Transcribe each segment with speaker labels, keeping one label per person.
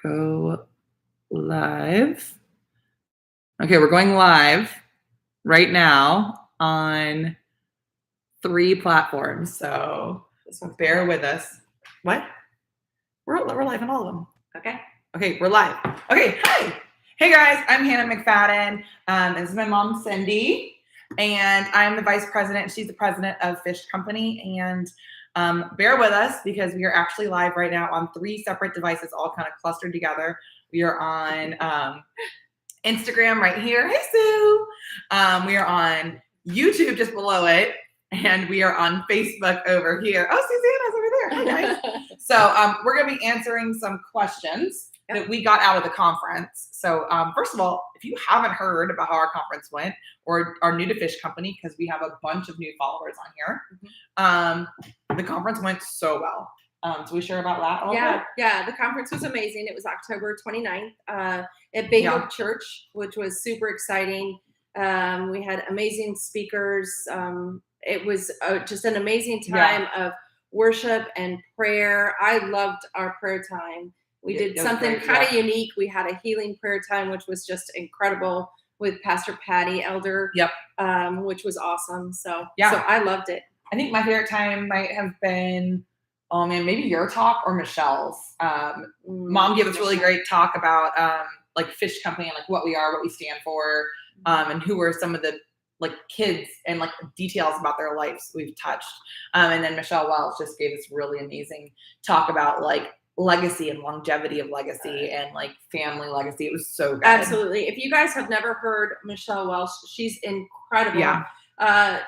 Speaker 1: go live. Okay, we're going live right now on 3 platforms, so bear with us. What? We're live on all of them. Okay, we're live. Okay, hi. Hey guys, I'm Hannah McFadden. This is my mom, Cindy, and I'm the vice president. She's the president of Fish Company, and bear with us because we are actually live right now on 3 separate devices, all kind of clustered together. We are on Instagram right here. Hey, Sue. We are on YouTube just below it, and we are on Facebook over here. Oh, Susanna's over there. Hi, guys. So we're going to be answering some questions that we got out of the conference. So first of all, if you haven't heard about how our conference went or are new to Fish Company, because we have a bunch of new followers on here, the conference went so well. So we share about that a little bit?
Speaker 2: Yeah, the conference was amazing. It was October 29th at Bay Hope Church, which was super exciting. We had amazing speakers. It was just an amazing time of worship and prayer. I loved our prayer time. We did something kind of unique. We had a healing prayer time, which was just incredible with Pastor Patty Elder, which was awesome. So I loved it.
Speaker 1: I think my favorite time might have been, oh man, maybe your talk or Michelle's. Mom gave us a really great talk about like Fish Company and like what we are, what we stand for, and who are some of the like kids and like details about their lives we've touched. And then Michelle Wells just gave us really amazing talk about like legacy and longevity of legacy and like family legacy. It was so good.
Speaker 2: Absolutely. If you guys have never heard Michelle Welsh, she's incredible.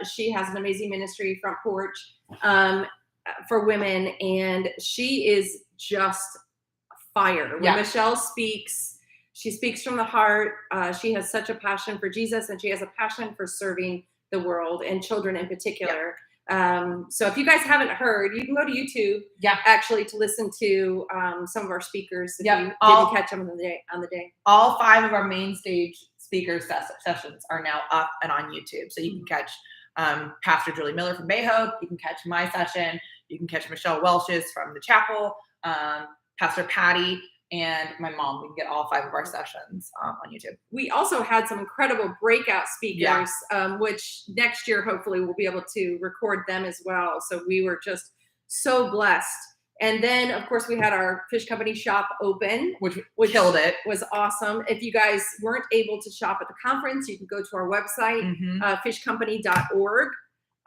Speaker 2: She has an amazing ministry, Front Porch, for women, and she is just fire. When Michelle speaks, she speaks from the heart. She has such a passion for Jesus, and she has a passion for serving the world and children in particular. So if you guys haven't heard, you can go to YouTube actually to listen to some of our speakers if you didn't catch them on the day.
Speaker 1: All 5 of our main stage speaker sessions are now up and on YouTube. So you can catch Pastor Julie Miller from Bay Hope. You can catch my session. You can catch Michelle Welch's from the chapel, Pastor Patty, and my mom. We can get all 5 of our sessions on YouTube.
Speaker 2: We also had some incredible breakout speakers, which next year, hopefully, we'll be able to record them as well. So we were just so blessed. And then, of course, we had our Fish Company shop open, which
Speaker 1: killed it.
Speaker 2: Was awesome. If you guys weren't able to shop at the conference, you can go to our website, fishcompany.org.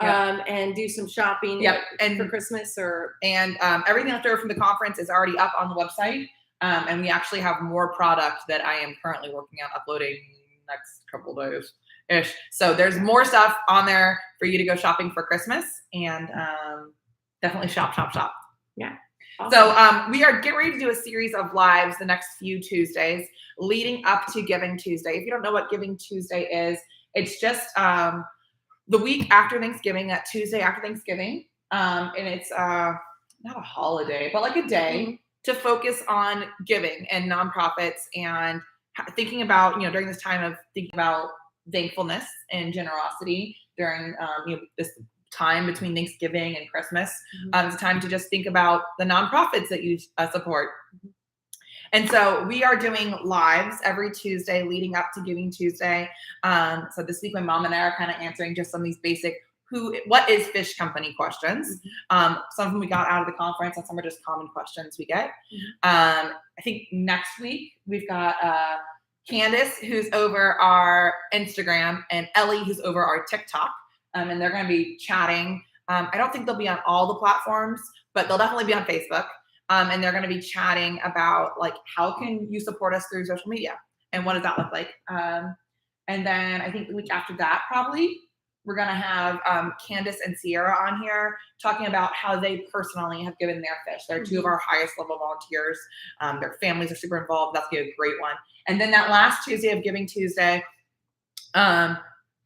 Speaker 2: And do some shopping
Speaker 1: and
Speaker 2: for Christmas
Speaker 1: everything left over from the conference is already up on the website. And we actually have more product that I am currently working on uploading next couple days ish. So there's more stuff on there for you to go shopping for Christmas, and definitely shop.
Speaker 2: Yeah.
Speaker 1: Awesome. So we are getting ready to do a series of lives the next few Tuesdays leading up to Giving Tuesday. If you don't know what Giving Tuesday is, it's just the week after Thanksgiving, that Tuesday after Thanksgiving. And it's not a holiday, but like a day to focus on giving and nonprofits and thinking about, during this time of thinking about thankfulness and generosity during, this time between Thanksgiving and Christmas. It's a time to just think about the nonprofits that you support. And so we are doing lives every Tuesday leading up to Giving Tuesday. So this week, my mom and I are kind of answering just some of these basic what is Fish Company questions. Some of them we got out of the conference, and some are just common questions we get. I think next week we've got Candace, who's over our Instagram, and Ellie, who's over our TikTok. And they're going to be chatting. I don't think they'll be on all the platforms, but they'll definitely be on Facebook. And they're going to be chatting about like, how can you support us through social media? And what does that look like? And then I think the week after that, probably, we're going to have Candace and Sierra on here talking about how they personally have given their fish. They're 2 of our highest level volunteers. Their families are super involved. That's going to be a great one. And then that last Tuesday of Giving Tuesday,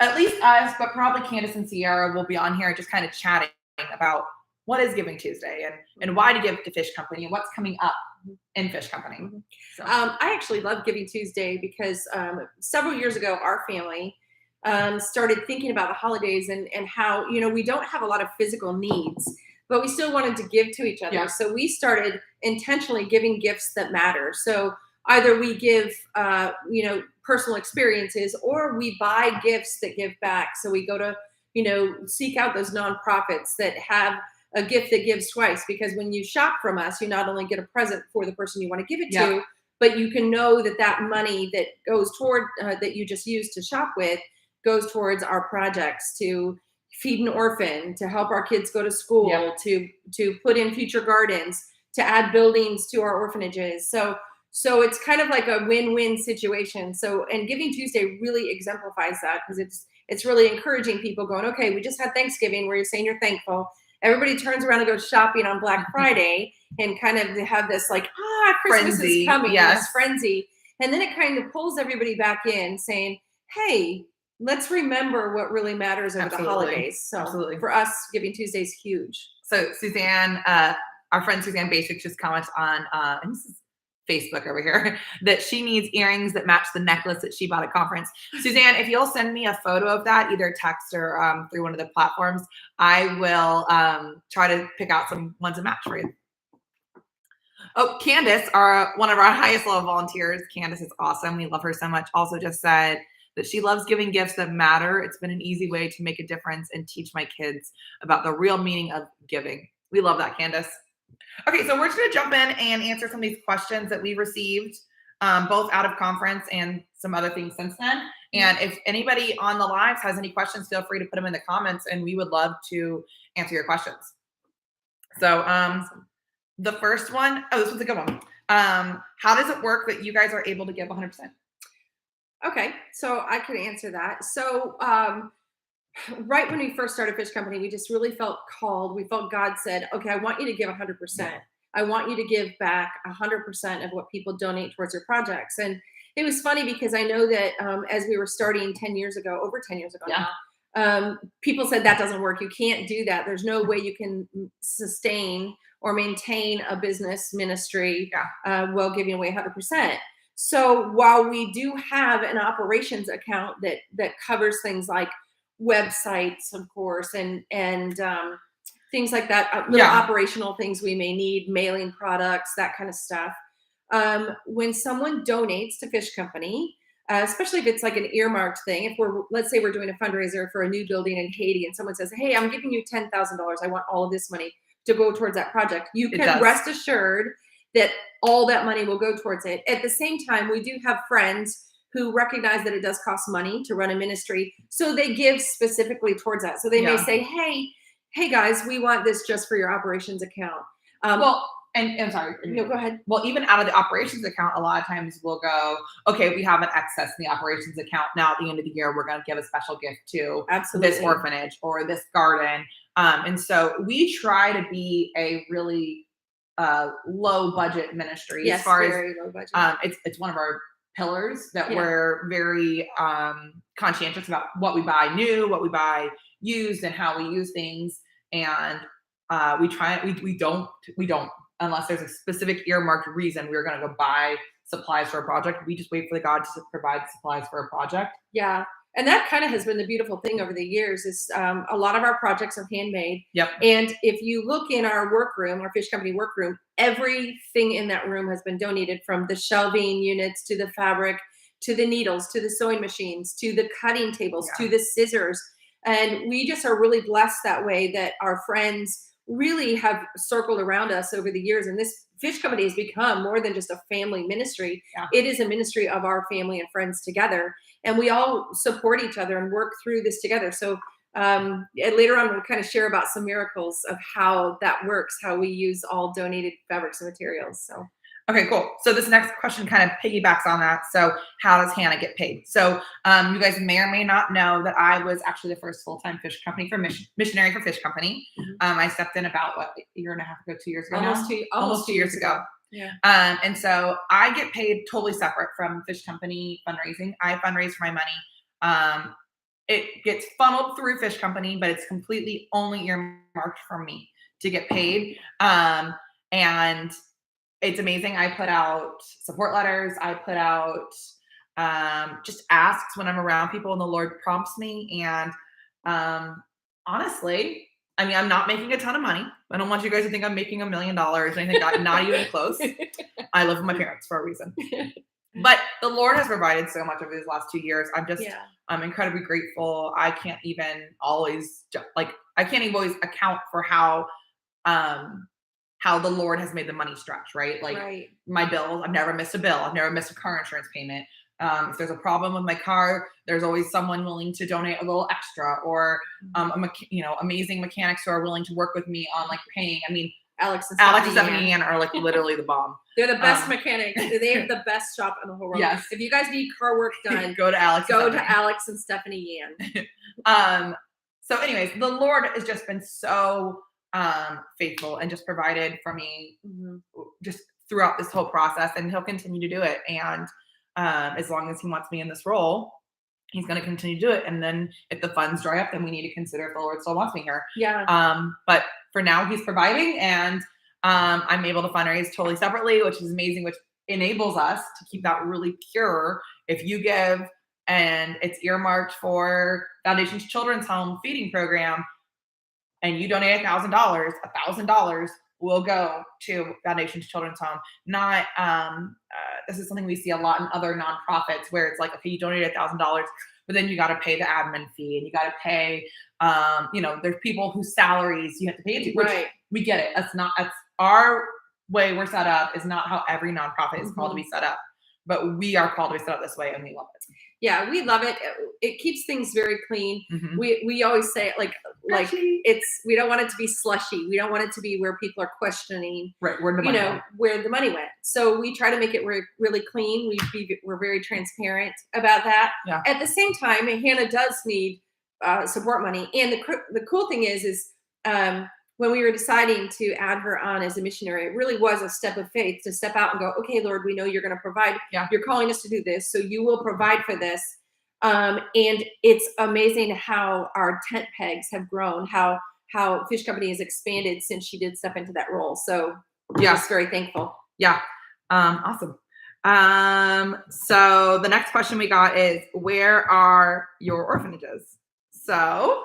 Speaker 1: at least us, but probably Candace and Sierra will be on here just kind of chatting about what is Giving Tuesday and why to give to Fish Company and what's coming up in Fish Company. So.
Speaker 2: I actually love Giving Tuesday because several years ago, our family started thinking about the holidays and how, we don't have a lot of physical needs, but we still wanted to give to each other.
Speaker 1: Yeah.
Speaker 2: So we started intentionally giving gifts that matter. So either we give, personal experiences, or we buy gifts that give back. So we go to, seek out those nonprofits that have a gift that gives twice, because when you shop from us, you not only get a present for the person you want to give it to, but you can know that money that goes toward that you just used to shop with goes towards our projects, to feed an orphan, to help our kids go to school, to put in future gardens, to add buildings to our orphanages. So it's kind of like a win-win situation. So, and Giving Tuesday really exemplifies that, because it's really encouraging people, going, okay, we just had Thanksgiving where you're saying you're thankful. Everybody turns around and goes shopping on Black Friday and kind of have this like, Christmas
Speaker 1: Frenzy.
Speaker 2: is coming,
Speaker 1: Yes.
Speaker 2: this frenzy. And then it kind of pulls everybody back in, saying, hey, let's remember what really matters over the holidays. So for us, Giving Tuesday is huge.
Speaker 1: So Suzanne, our friend Suzanne Basic just comments on, and this is Facebook over here, that she needs earrings that match the necklace that she bought at conference. Suzanne, if you'll send me a photo of that, either text or through one of the platforms, I will try to pick out some ones that match for you. Oh, Candace, one of our highest level volunteers. Candace is awesome. We love her so much. Also just said that she loves giving gifts that matter. It's been an easy way to make a difference and teach my kids about the real meaning of giving. We love that, Candace. Okay, so we're just going to jump in and answer some of these questions that we received, both out of conference and some other things since then. And if anybody on the lives has any questions, feel free to put them in the comments, and we would love to answer your questions. So the first one, this one's a good one. How does it work that you guys are able to give 100%?
Speaker 2: Okay, so I could answer that. So right when we first started Fish Company, we just really felt called. We felt God said, okay, I want you to give 100%. I want you to give back 100% of what people donate towards your projects. And it was funny because I know that as we were starting over 10 years ago now, people said that doesn't work. You can't do that. There's no way you can sustain or maintain a business ministry while giving away 100%. So while we do have an operations account that covers things like websites, of course, and things like that, little operational things we may need, mailing products, that kind of stuff. When someone donates to Fish Company, especially if it's like an earmarked thing, if let's say we're doing a fundraiser for a new building in Haiti, and someone says, hey, I'm giving you $10,000. I want all of this money to go towards that project. You can rest assured that all that money will go towards it. At the same time, we do have friends who recognize that it does cost money to run a ministry, so they give specifically towards that. So they may say, hey guys, we want this just for your operations account.
Speaker 1: And sorry.
Speaker 2: No, go ahead.
Speaker 1: Well, even out of the operations account, a lot of times we'll go, okay, we have an excess in the operations account. Now at the end of the year, we're going to give a special gift to this orphanage or this garden. And so we try to be a really low budget ministry as far as
Speaker 2: low budget.
Speaker 1: It's one of our pillars that we're very conscientious about what we buy new, what we buy used, and how we use things. And we don't, unless there's a specific earmarked reason we're going to go buy supplies for a project. We just wait for God to provide supplies for a project.
Speaker 2: Yeah. And that kind of has been the beautiful thing over the years is a lot of our projects are handmade.
Speaker 1: Yep.
Speaker 2: And if you look in our workroom, our Fish Company workroom, everything in that room has been donated, from the shelving units to the fabric, to the needles, to the sewing machines, to the cutting tables, to the scissors. And we just are really blessed that way, that our friends really have circled around us over the years. And this Fish Company has become more than just a family ministry. It is a ministry of our family and friends together. And we all support each other and work through this together. So later on, we'll kind of share about some miracles of how that works, how we use all donated fabrics and materials. So.
Speaker 1: Okay, cool. So this next question kind of piggybacks on that. So how does Hannah get paid? So you guys may or may not know that I was actually the first full-time Fish Company missionary for Fish Company. I stepped in about a year and a half ago, 2 years ago almost 2 years ago.
Speaker 2: Yeah.
Speaker 1: And so I get paid totally separate from Fish Company fundraising. I fundraise for my money. It gets funneled through Fish Company, but it's completely only earmarked for me to get paid. And it's amazing. I put out support letters. I put out just asks when I'm around people and the Lord prompts me. And honestly, I mean, I'm not making a ton of money. I don't want you guys to think I'm making $1 million or anything. Not even close. I live with my parents for a reason. But the Lord has provided so much over these last 2 years. I'm incredibly grateful. I can't even always account for how the Lord has made the money stretch, right? Like my bills, I've never missed a bill. I've never missed a car insurance payment. If there's a problem with my car, there's always someone willing to donate a little extra, or amazing mechanics who are willing to work with me on like paying. I mean, Alex and Stephanie Ann are like literally the bomb.
Speaker 2: They're the best mechanics. They have the best shop in the whole world.
Speaker 1: Yes.
Speaker 2: If you guys need car work done,
Speaker 1: go to Alex
Speaker 2: and Stephanie Ann.
Speaker 1: So anyways, the Lord has just been so faithful and just provided for me just throughout this whole process, and he'll continue to do it. And as long as he wants me in this role, he's going to continue to do it. And then if the funds dry up, then we need to consider if the Lord still wants me here.
Speaker 2: Yeah.
Speaker 1: But for now, he's providing, and I'm able to fundraise totally separately, which is amazing, which enables us to keep that really pure. If you give and it's earmarked for Foundation's Children's Home Feeding Program, and you donate $1,000 will go to Foundation's Children's Home. Not this is something we see a lot in other nonprofits where it's like, okay, you donated $1,000, but then you got to pay the admin fee, and you got to pay, there's people whose salaries you have to pay into. Which we get it. That's our way we're set up is not how every nonprofit is called to be set up, but we are called to be set up this way, and we love it.
Speaker 2: Yeah, we love it. It keeps things very clean.
Speaker 1: Mm-hmm.
Speaker 2: We always say it like we don't want it to be slushy. We don't want it to be where people are questioning,
Speaker 1: where the money went.
Speaker 2: So we try to make it really clean. We're very transparent about that.
Speaker 1: Yeah.
Speaker 2: At the same time, Hannah does need support money, and the cool thing is when we were deciding to add her on as a missionary, it really was a step of faith to step out and go, okay, Lord, we know you're going to provide.
Speaker 1: Yeah.
Speaker 2: You're calling us to do this, so you will provide for this. And it's amazing how our tent pegs have grown, how Fish Company has expanded since she did step into that role. So I'm just very thankful.
Speaker 1: Yeah. Awesome. So the next question we got is, where are your orphanages? So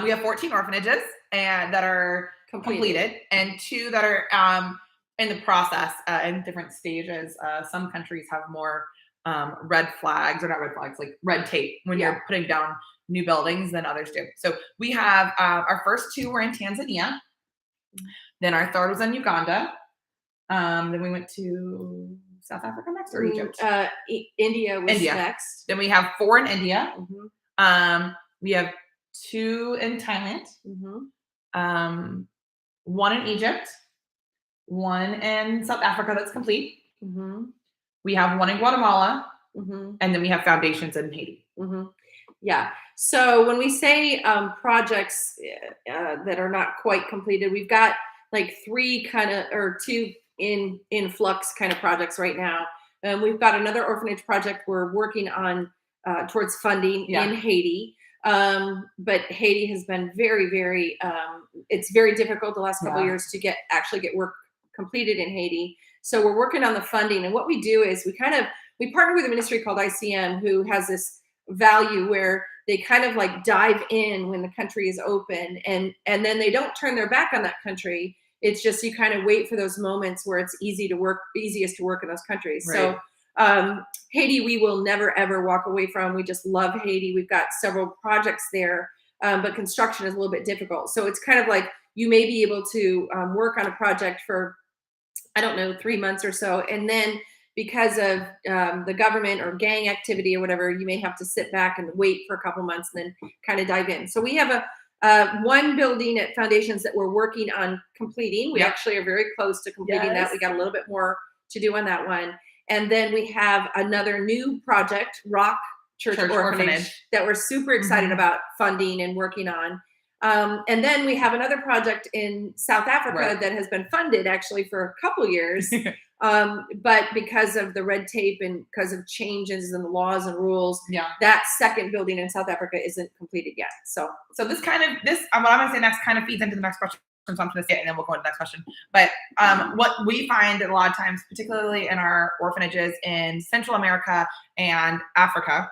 Speaker 1: we have 14 orphanages and that are completed, and 2 that are in the process in different stages. Some countries have more red flags, or not red flags, like red tape when you're putting down new buildings than others do. So we have our first 2 were in Tanzania. Then our 3rd was in Uganda. Then we went to South Africa next, or Egypt?
Speaker 2: India was next.
Speaker 1: Then we have 4 in India.
Speaker 2: Mm-hmm.
Speaker 1: We have 2 in Thailand.
Speaker 2: Mm-hmm.
Speaker 1: 1 in Egypt. 1 in South Africa that's complete.
Speaker 2: Mm-hmm.
Speaker 1: We have 1 in Guatemala.
Speaker 2: Mm-hmm.
Speaker 1: And then we have foundations in Haiti.
Speaker 2: Mm-hmm. Yeah. So when we say projects that are not quite completed, we've got like 3 or 2 in flux kind of projects right now. And we've got another orphanage project we're working on towards funding in Haiti. But Haiti has been very, very, it's very difficult the last couple of years to actually get work completed in Haiti. So we're working on the funding. And what we do is we partner with a ministry called ICM, who has this value where they kind of like dive in when the country is open, and then they don't turn their back on that country. It's just, you kind of wait for those moments where it's easiest to work in those countries.
Speaker 1: Right.
Speaker 2: So Haiti, we will never, ever walk away from. We just love Haiti. We've got several projects there, but construction is a little bit difficult. So it's kind of like you may be able to work on a project for, 3 months or so. And then because of the government or gang activity or whatever, you may have to sit back and wait for a couple months and then kind of dive in. So we have one building at Foundations that we're working on completing. We actually are very close to completing that. We got a little bit more to do on that one. And then we have another new project, Rock Church Orphanage, that we're super excited about funding and working on. And then we have another project in South Africa that has been funded actually for a couple years. But because of the red tape and because of changes in the laws and rules, that second building in South Africa isn't completed yet. So
Speaker 1: what I'm going to say next kind of feeds into the next question. So I'm going to say it, and then we'll go into the next question. But what we find a lot of times, particularly in our orphanages in Central America and Africa,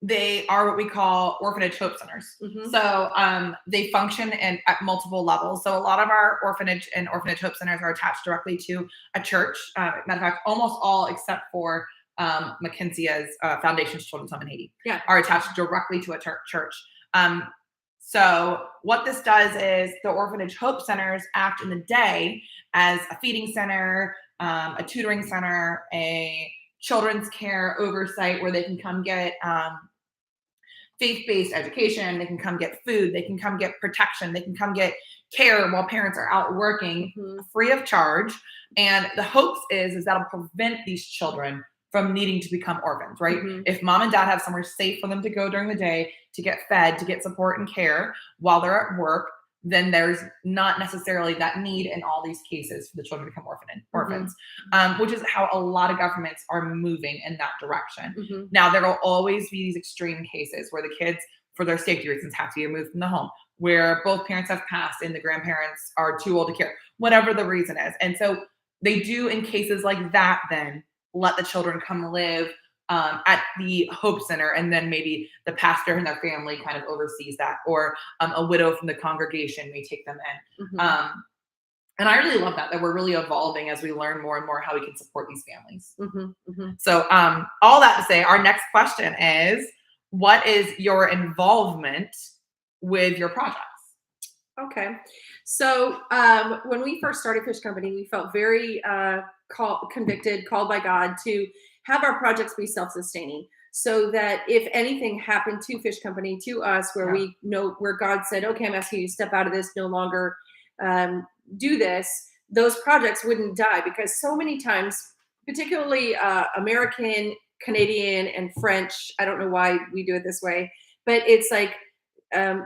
Speaker 1: they are what we call orphanage hope centers.
Speaker 2: Mhm.
Speaker 1: So they function at multiple levels. So a lot of our orphanage and orphanage hope centers are attached directly to a church. Matter of fact, almost all except for Mackenzie's Foundation's Children's Home in Haiti are attached directly to a church. So what this does is the orphanage hope centers act in the day as a feeding center, a tutoring center, a children's care oversight where they can come get faith-based education, they can come get food, they can come get protection, they can come get care while parents are out working free of charge. And the hopes is that'll prevent these children from needing to become orphans, right? If mom and dad have somewhere safe for them to go during the day to get fed, to get support and care while they're at work, then there's not necessarily that need in all these cases for the children to become orphans, which is how a lot of governments are moving in that direction. Now, there will always be these extreme cases where the kids, for their safety reasons, have to be removed from the home, where both parents have passed and the grandparents are too old to care, whatever the reason is. And so they do, in cases like that, then let the children come live at the Hope Center, and then maybe the pastor and their family kind of oversees that, or a widow from the congregation may take them in. And I really love that we're really evolving as we learn more and more how we can support these families. So all that to say, our next question is, what is your involvement with your projects?
Speaker 2: Okay. So when we first started Fish Company, we felt very convicted, called by God to have our projects be self-sustaining, so that if anything happened to Fish Company, to us, where we know, where God said, okay, I'm asking you to step out of this, no longer do this, those projects wouldn't die. Because so many times, particularly American, Canadian, and French, I don't know why we do it this way, but it's like,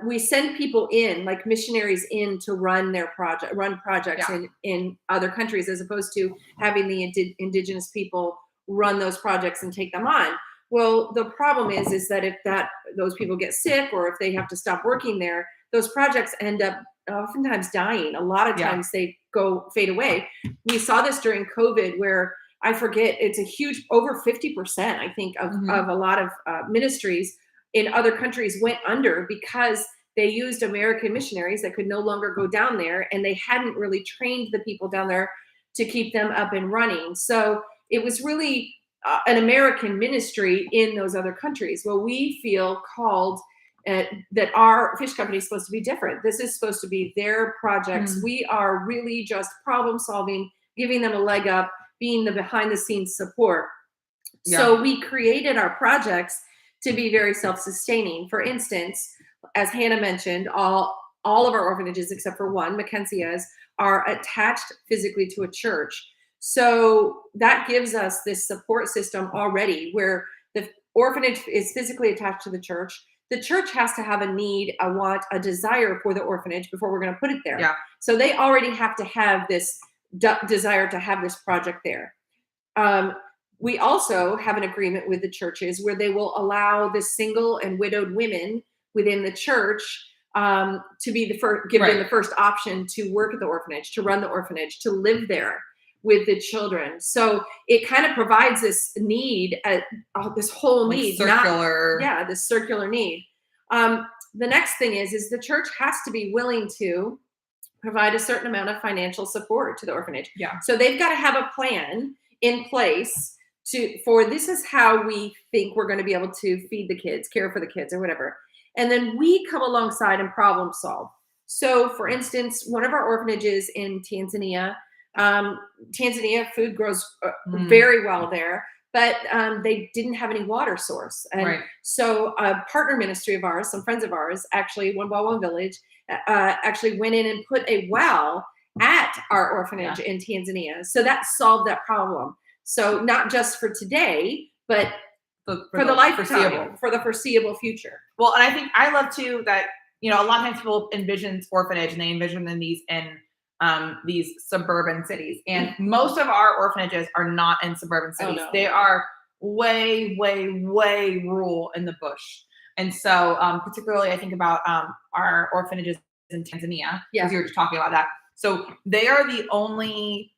Speaker 2: we send people in, like missionaries in, to run projects in other countries, as opposed to having the indigenous people run those projects and take them on. Well, the problem is that if those people get sick, or if they have to stop working there, those projects end up oftentimes dying. A lot of times they fade away. We saw this during COVID, where I forget, it's a huge, over 50%, I think, of a lot of ministries in other countries went under because they used American missionaries that could no longer go down there, and they hadn't really trained the people down there to keep them up and running. So it was really an American ministry in those other countries. Well, we feel called that our Fish Company is supposed to be different. This is supposed to be their projects. We are really just problem solving, giving them a leg up, being the behind the scenes support. So we created our projects to be very self-sustaining. For instance, as Hannah mentioned, all of our orphanages except for one, Mackenzie's, are attached physically to a church. So that gives us this support system already, where the orphanage is physically attached to the church. The church has to have a need, a want, a desire for the orphanage before we're going to put it there. So they already have to have this desire to have this project there. We also have an agreement with the churches where they will allow the single and widowed women within the church to be give them the first option to work at the orphanage, to run the orphanage, to live there with the children. So it kind of provides this need, this whole need,
Speaker 1: circular.
Speaker 2: This circular need. The next thing is the church has to be willing to provide a certain amount of financial support to the orphanage. So they've got to have a plan in place for this is how we think we're going to be able to feed the kids, care for the kids, or whatever. And then we come alongside and problem solve. So for instance, one of our orphanages in Tanzania, food grows very well there, but they didn't have any water source. And so a partner ministry of ours, some friends of ours, actually, One Well One Village, actually went in and put a well at our orphanage in Tanzania. So that solved that problem. So not just for today, but for the lifetime, for the foreseeable future.
Speaker 1: Well, and I think I love too that, a lot of times people envision orphanage and they envision them these suburban cities. And most of our orphanages are not in suburban cities.
Speaker 2: Oh, no.
Speaker 1: They are way, way, way rural in the bush. And so particularly I think about our orphanages in Tanzania, because you were just talking about that. So they are the only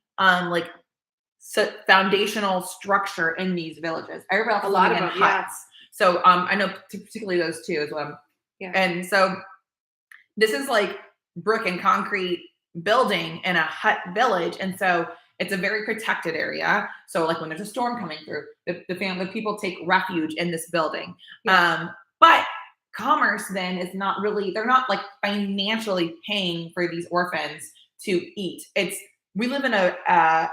Speaker 1: foundational structure in these villages. Everybody else is living in huts. So I know particularly those two as well.
Speaker 2: Yeah.
Speaker 1: And so this is like brick and concrete building in a hut village. And so it's a very protected area. So like when there's a storm coming through, the people take refuge in this building.
Speaker 2: Yeah.
Speaker 1: But commerce then is not really, they're not like financially paying for these orphans to eat. We live in a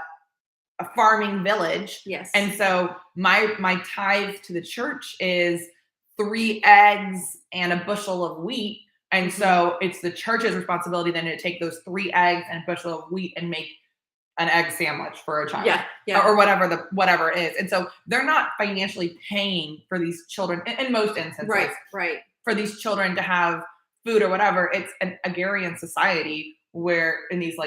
Speaker 1: farming village.
Speaker 2: Yes.
Speaker 1: And so my tithe to the church is 3 eggs and a bushel of wheat. And so it's the church's responsibility then to take those 3 eggs and a bushel of wheat and make an egg sandwich for a child.
Speaker 2: Yeah.
Speaker 1: Or whatever it is. And so they're not financially paying for these children in most instances.
Speaker 2: Right.
Speaker 1: For these children to have food or whatever. It's an agrarian society where in these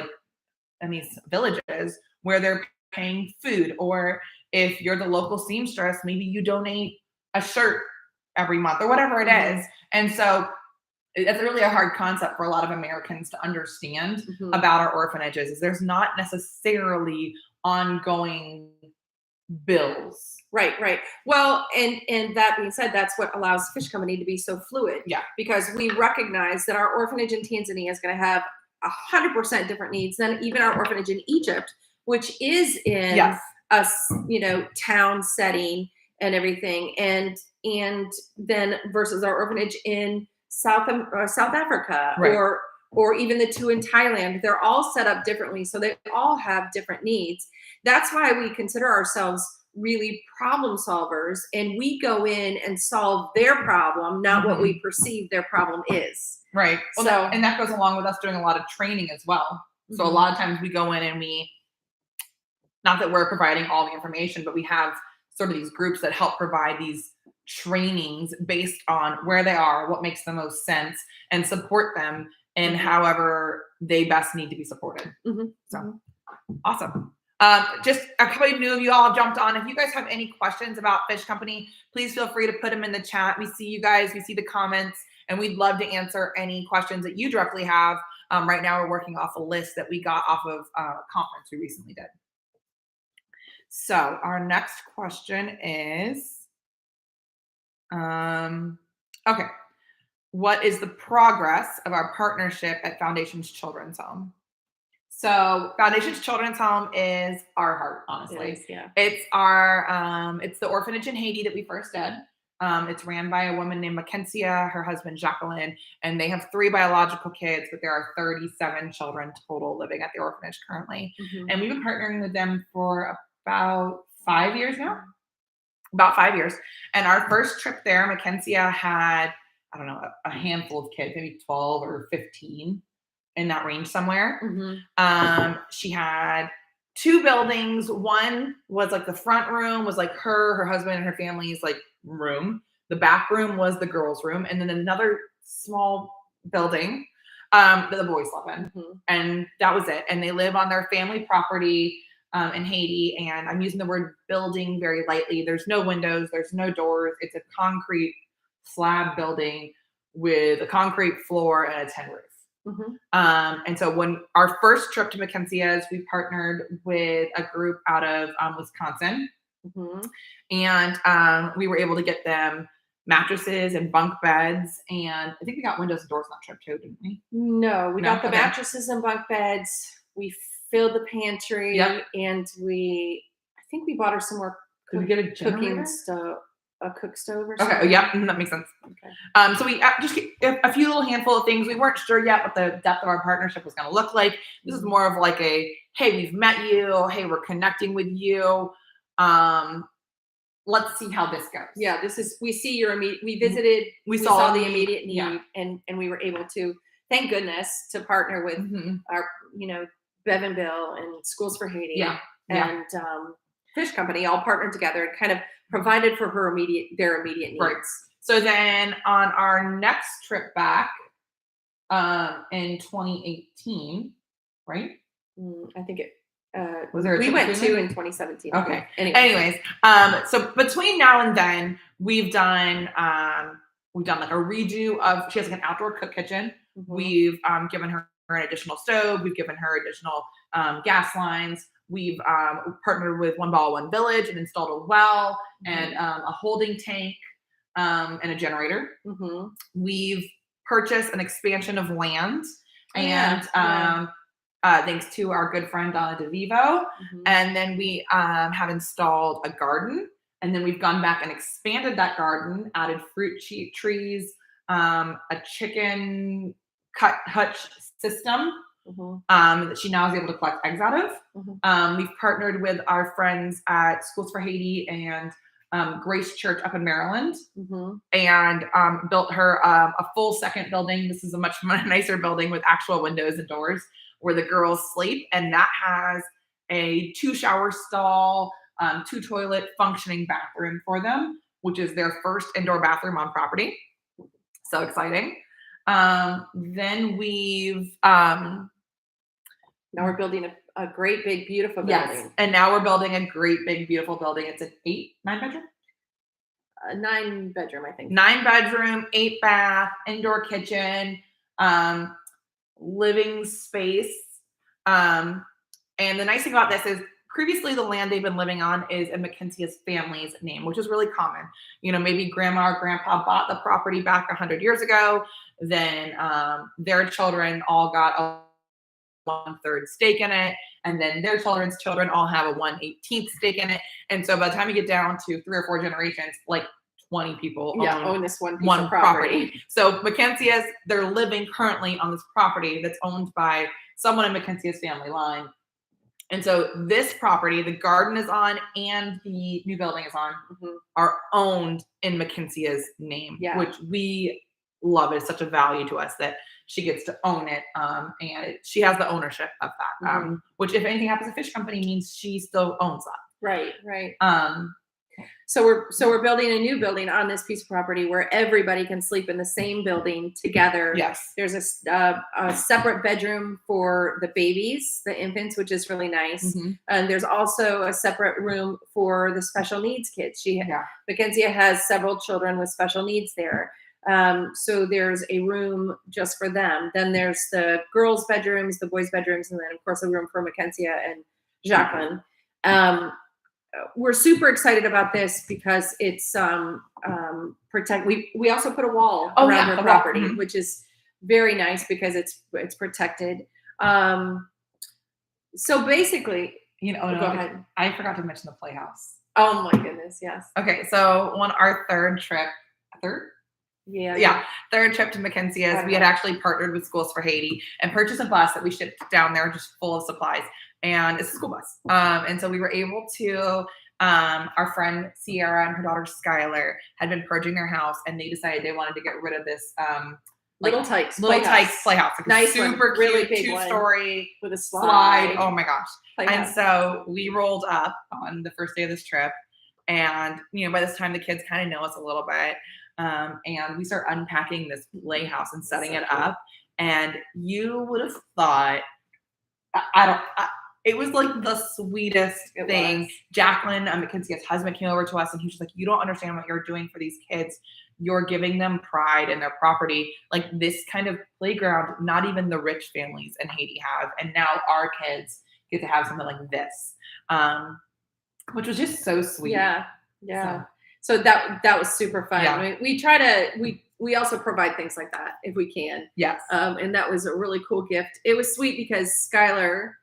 Speaker 1: villages where they're paying food, or if you're the local seamstress, maybe you donate a shirt every month or whatever it is. And so it's really a hard concept for a lot of Americans to understand about our orphanages is there's not necessarily ongoing bills.
Speaker 2: Right. Well, and that being said, that's what allows Fish Company to be so fluid.
Speaker 1: Yeah.
Speaker 2: Because we recognize that our orphanage in Tanzania is going to have 100% different needs than even our orphanage in Egypt, which is in a town setting and everything, and then versus our orphanage in South Africa,
Speaker 1: right.
Speaker 2: or even the 2 in Thailand. They're all set up differently, so they all have different needs. That's why we consider ourselves really problem solvers, and we go in and solve their problem, not what we perceive their problem is.
Speaker 1: Right. Well, and that goes along with us doing a lot of training as well. So a lot of times we go in and not that we're providing all the information, but we have sort of these groups that help provide these trainings based on where they are, what makes the most sense, and support them in however they best need to be supported. So awesome. Just a couple of new of you all have jumped on. If you guys have any questions about Fish Company, please feel free to put them in the chat. We see you guys, we see the comments, and we'd love to answer any questions that you directly have. Right now we're working off a list that we got off of a conference we recently did. So our next question is, okay. What is the progress of our partnership at Foundation's Children's Home? So Foundation's Children's Home is our heart, honestly.
Speaker 2: It is, yeah.
Speaker 1: It's our, it's the orphanage in Haiti that we first did. It's ran by a woman named Mackenzie, her husband Jacqueline, and they have 3 biological kids, but there are 37 children total living at the orphanage currently. And we've been partnering with them for about 5 years now. About 5 years. And our first trip there, Mackenzie had, I don't know, a handful of kids, maybe 12 or 15 in that range somewhere. She had 2 buildings. One was like the front room was like her husband and her family's like room. The back room was the girls' room. And then another small building that the boys live in. And that was it. And they live on their family property in Haiti. And I'm using the word building very lightly. There's no windows. There's no doors. It's a concrete slab building with a concrete floor and a tin roof. And so when our first trip to Mackenzie's, we partnered with a group out of Wisconsin, and we were able to get them mattresses and bunk beds, and I think we got windows and doors on that trip too, didn't we?
Speaker 2: No, we got the mattresses and bunk beds. We filled the pantry, and I think we bought her some more cooking stove. A cook stove or something?
Speaker 1: Okay, that makes sense. Okay. So we just a few little handful of things. We weren't sure yet what the depth of our partnership was going to look like. This is more of like a, hey, we've met you. Hey, we're connecting with you. Let's see how this goes.
Speaker 2: Yeah, we see your immediate, we visited, we saw the immediate need, and we were able to, thank goodness, to partner with our, Bev and Bill and Schools for Haiti and Fish Company all partnered together and kind of provided for their immediate needs.
Speaker 1: Right. So then on our next trip back in 2018, right?
Speaker 2: I think it
Speaker 1: was there.
Speaker 2: We went to in 2017.
Speaker 1: Okay. Anyways, so between now and then, we've done like a redo of. She has like an outdoor cook kitchen. We've given her an additional stove. We've given her additional gas lines. We've partnered with One Ball, One Village and installed a well and a holding tank. and a generator.
Speaker 2: Mm-hmm.
Speaker 1: We've purchased an expansion of land,
Speaker 2: Yeah,
Speaker 1: and thanks to our good friend Donna DeVivo.
Speaker 2: Mm-hmm.
Speaker 1: And then we have installed a garden, and then we've gone back and expanded that garden, added fruit trees, a chicken hutch system
Speaker 2: Mm-hmm.
Speaker 1: that she now is able to collect eggs out of.
Speaker 2: Mm-hmm.
Speaker 1: We've partnered with our friends at Schools for Haiti and Grace Church up in Maryland,
Speaker 2: Mm-hmm.
Speaker 1: and built her a full second building. This is a much nicer building with actual windows and doors where the girls sleep, and that has a 2 shower stall, 2 toilet functioning bathroom for them, which is their first indoor bathroom on property. So exciting. Then we've
Speaker 2: now we're building a great big beautiful building.
Speaker 1: Yes, and now we're building a great big beautiful building. It's an 9 bedroom?
Speaker 2: 9 bedroom, I think.
Speaker 1: 9 bedroom, 8 bath, indoor kitchen, living space. And the nice thing about this is previously the land they've been living on is in McKenzie's family's name, which is really common. Maybe grandma or grandpa bought the property back 100 years ago. Then their children all got a 1/3 stake in it. And then their children's children all have a 1/18 stake in it. And so by the time you get down to 3 or 4 generations, like 20 people
Speaker 2: own this one property.
Speaker 1: So McKenzie's, they're living currently on this property that's owned by someone in McKenzie's family line. And so this property, the garden is on and the new building is on, are owned in McKenzie's name, which we love. It's such a value to us that she gets to own it, and she has the ownership of that, which if anything happens to Fish Company means she still owns that.
Speaker 2: Right. So we're building a new building on this piece of property where everybody can sleep in the same building together.
Speaker 1: Yes.
Speaker 2: There's a separate bedroom for the babies, the infants, which is really nice. And there's also a separate room for the special needs kids. Mackenzie has several children with special needs there. So there's a room just for them. Then there's the girls' bedrooms, the boys' bedrooms, and then of course a room for Mackenzie and Jacqueline. We're super excited about this because it's protect. We also put a wall around her property, which is very nice because it's protected. So basically,
Speaker 1: go ahead. I forgot to mention the playhouse.
Speaker 2: Oh my goodness, yes.
Speaker 1: Okay, so our third trip, third trip to McKenzie's, we had actually partnered with Schools for Haiti and purchased a bus that we shipped down there just full of supplies. And it's a school bus. And so we were able to, our friend Sierra and her daughter Skylar had been purging their house, and they decided they wanted to get rid of this
Speaker 2: Little Tykes
Speaker 1: Playhouse. Like
Speaker 2: nice,
Speaker 1: super
Speaker 2: one. Really
Speaker 1: cute,
Speaker 2: big
Speaker 1: 2-story
Speaker 2: with a slide.
Speaker 1: Oh my gosh.
Speaker 2: Playhouse.
Speaker 1: And so we rolled up on the first day of this trip, and by this time the kids kind of know us a little bit. And we start unpacking this playhouse and setting it up. And you would have thought, it was like the sweetest thing. Jacqueline, Mackenzie's husband, came over to us, and he was just like, "You don't understand what you're doing for these kids. You're giving them pride in their property. Like this kind of playground, not even the rich families in Haiti have. And now our kids get to have something like this," which was just so sweet.
Speaker 2: Yeah. So that was super fun.
Speaker 1: Yeah.
Speaker 2: I mean, we try to we also provide things like that if we can.
Speaker 1: Yes.
Speaker 2: And that was a really cool gift. It was sweet because Skylar